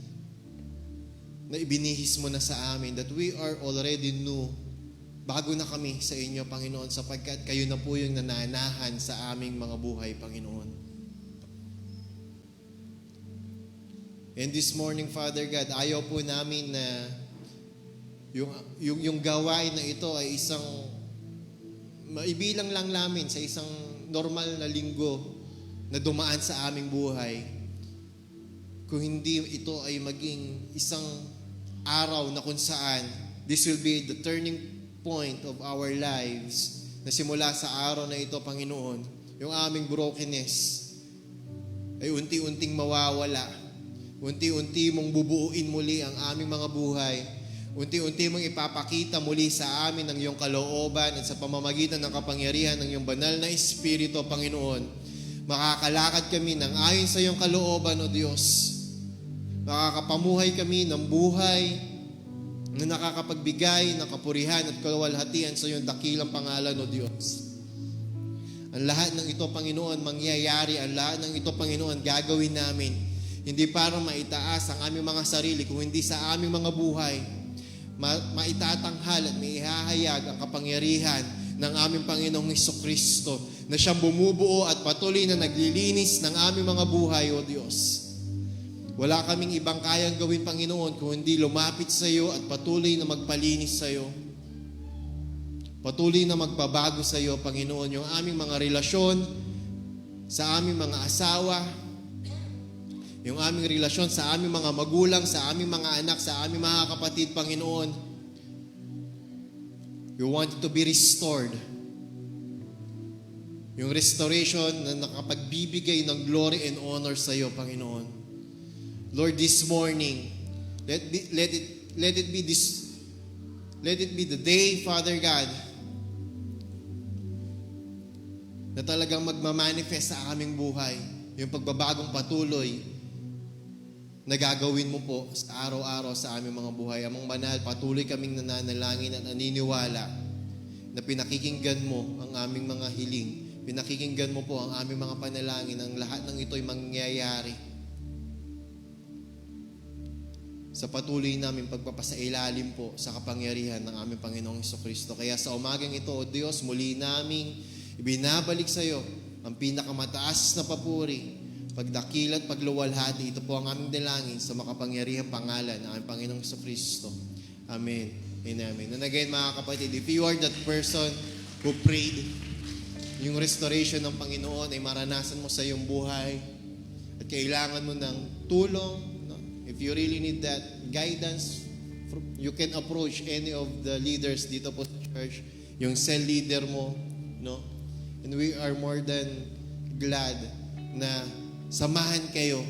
na ibinihis mo na sa amin, that we are already new. Bago na kami sa inyo, Panginoon, sapagkat kayo na po yung nananahan sa aming mga buhay, Panginoon. And this morning, Father God, ayaw po namin na yung gawain na ito ay isang maibilang lang namin sa isang normal na linggo na dumaan sa aming buhay. Kung hindi ito ay maging isang araw na kung saan this will be the turning point of our lives, na simula sa araw na ito, Panginoon, yung aming brokenness ay unti-unting mawawala. Unti-unti mong bubuuin muli ang aming mga buhay. Unti-unti mong ipapakita muli sa amin ang iyong kalooban at sa pamamagitan ng kapangyarihan ng iyong banal na Espiritu, Panginoon, Makakalakad kami ng ayon sa iyong kalooban, O Diyos. Makakapamuhay kami ng buhay na nakakapagbigay ng kapurihan at kaluwalhatian sa iyong dakilang pangalan, O Diyos. Ang lahat ng ito, Panginoon, mangyayari. Ang lahat ng ito, Panginoon, gagawin namin. Hindi para maitaas ang aming mga sarili, kung hindi sa aming mga buhay, maitatanghal at maihahayag ang kapangyarihan ng aming Panginoong Hesukristo na siyang bumubuo at patuloy na naglilinis ng aming mga buhay, O Diyos. Wala kaming ibang kayang gawin, Panginoon, kung hindi lumapit sa iyo at patuloy na magpalinis sa iyo. Patuloy na magbabago sa iyo, Panginoon, yung aming mga relasyon sa aming mga asawa, yung aming relasyon sa aming mga magulang, sa aming mga anak, sa aming mga kapatid, Panginoon. We want it to be restored. Yung restoration na nakapagbibigay ng glory and honor sa iyo, Panginoon. Lord, this morning, let it be the day, Father God, na talagang magmamanifest sa aming buhay yung pagbabagong patuloy na gagawin mo po sa araw-araw sa aming mga buhay. Amang banal, patuloy kaming nananalangin at naniniwala na pinakikinggan mo ang aming mga hiling. Pinakikinggan mo po ang aming mga panalangin. Ang lahat ng ito'y mangyayari sa patuloy namin pagpapasailalim po sa kapangyarihan ng aming Panginoong Hesukristo. Kaya sa umagang ito, O Diyos, muli naming ibinabalik sa iyo ang pinakamataas na papuri, pagdakil at pagluwalhati. Ito po ang aming dalangin sa makapangyarihang pangalan ng aming Panginoong Hesukristo. Amen and amen. And again, mga kapatid, if you are that person who prayed, yung restoration ng Panginoon ay maranasan mo sa iyong buhay at kailangan mo ng tulong, no? If you really need that guidance, you can approach any of the leaders dito po sa church, yung cell leader mo, no? And we are more than glad na samahan kayo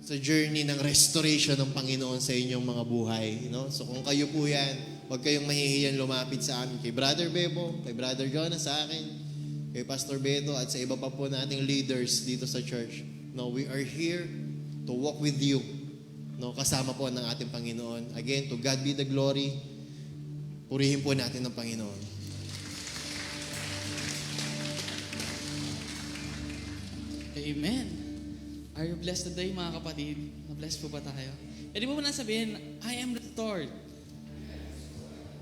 sa journey ng restoration ng Panginoon sa inyong mga buhay. No? So kung kayo po yan, huwag kayong mahihiyan lumapit sa amin. Kay Brother Bebo, kay Brother Jonas, sa akin, kay Pastor Beto, at sa iba pa po nating leaders dito sa church. No, we are here to walk with you. No, kasama po ng ating Panginoon. Again, to God be the glory. Purihin po natin ng Panginoon. Amen. Are you blessed today, mga kapatid? Na-blessed po ba tayo? Pwede mo na sabihin, I am restored.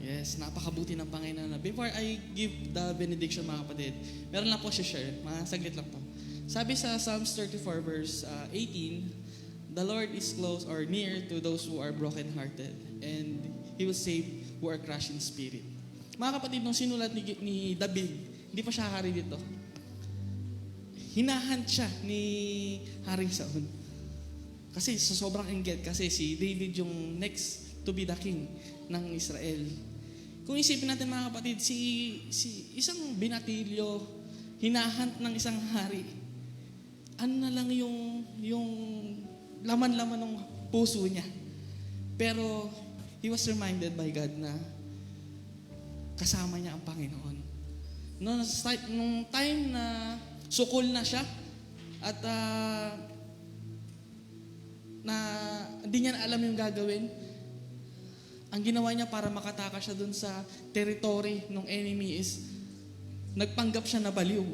Yes, napakabuti ng Panginoon. Before I give the benediction, mga kapatid, meron lang po siya share. Mga saglit lang po. Sabi sa Psalms 34 verse 18, the Lord is close or near to those who are brokenhearted, and He will save who are crushed in spirit. Mga kapatid, nung sinulat ni David, hindi pa siya hari dito. Hinahunt siya ni Haring Saul. Kasi sa sobrang inggit, kasi si David yung next to be the king ng Israel. Kung isipin natin, mga kapatid, si isang binatilyo, hinahunt ng isang hari, ano na lang yung laman-laman ng puso niya. Pero he was reminded by God na kasama niya ang Panginoon. Nung time na sukol na siya at na hindi niya na alam yung gagawin, ang ginawa niya para makataka siya dun sa territory ng enemy is nagpanggap siya na baliw.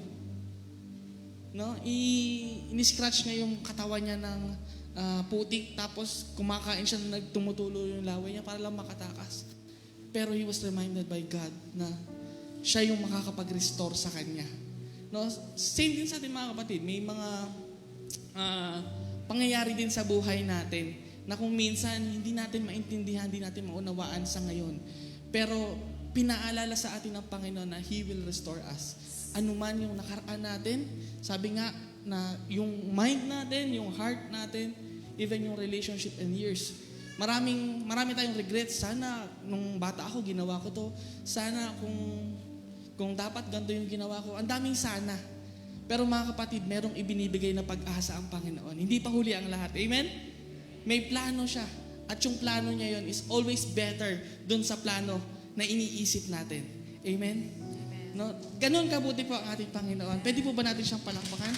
No? Ini-scratch niya yung katawan niya ng putik, tapos kumakain siya na nagtumutulo yung laway niya para lang makatakas. Pero he was reminded by God na siya yung makakapag-restore sa kanya. No, same din sa ating mga kapatid, may mga pangyayari din sa buhay natin na kung minsan hindi natin maintindihan, hindi natin maunawaan sa ngayon. Pero pinaalala sa atin ng Panginoon na He will restore us. Ano man yung nakaraan natin, sabi nga na yung mind natin, yung heart natin, even yung relationship and years. Marami tayong regrets. Sana nung bata ako, ginawa ko to. Sana kung dapat ganito yung ginawa ko, ang daming sana. Pero mga kapatid, merong ibinibigay na pag-asa ang Panginoon. Hindi pa huli ang lahat. Amen? May plano siya. At yung plano niya yon is always better dun sa plano na iniisip natin. Amen? No? Ganun kabuti po ang ating Panginoon. Pwede po ba natin siyang palakpakan?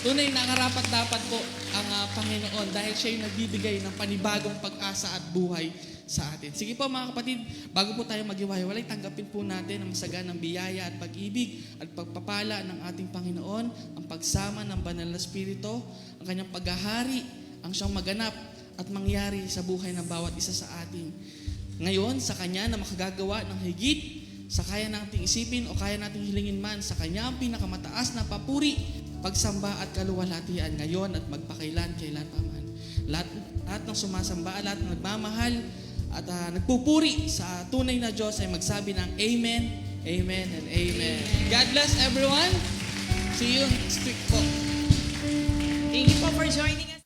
Tunay na karapat-dapat po ang Panginoon dahil siya yung nagbibigay ng panibagong pag-asa at buhay sa atin. Sige po mga kapatid, bago po tayo maghiwa-hiwalay, tanggapin po natin ang masaganang biyaya at pag-ibig at pagpapala ng ating Panginoon, ang pagsama ng Banal na Espiritu, ang kanyang paghahari, ang siyang maganap at mangyari sa buhay ng bawat isa sa atin. Ngayon, sa Kanya na makagagawa ng higit sa kaya nating isipin o kaya nating hilingin man, sa Kanya ang pinakamataas na papuri, pagsamba at kaluwalhatian ngayon at magpakailan kailan pa man. Lahat ng sumasamba, lahat ng nagmamahal at nagpupuri sa tunay na Diyos ay magsabi ng Amen, Amen, and Amen. God bless everyone. See you next week po. Thank you po for joining us.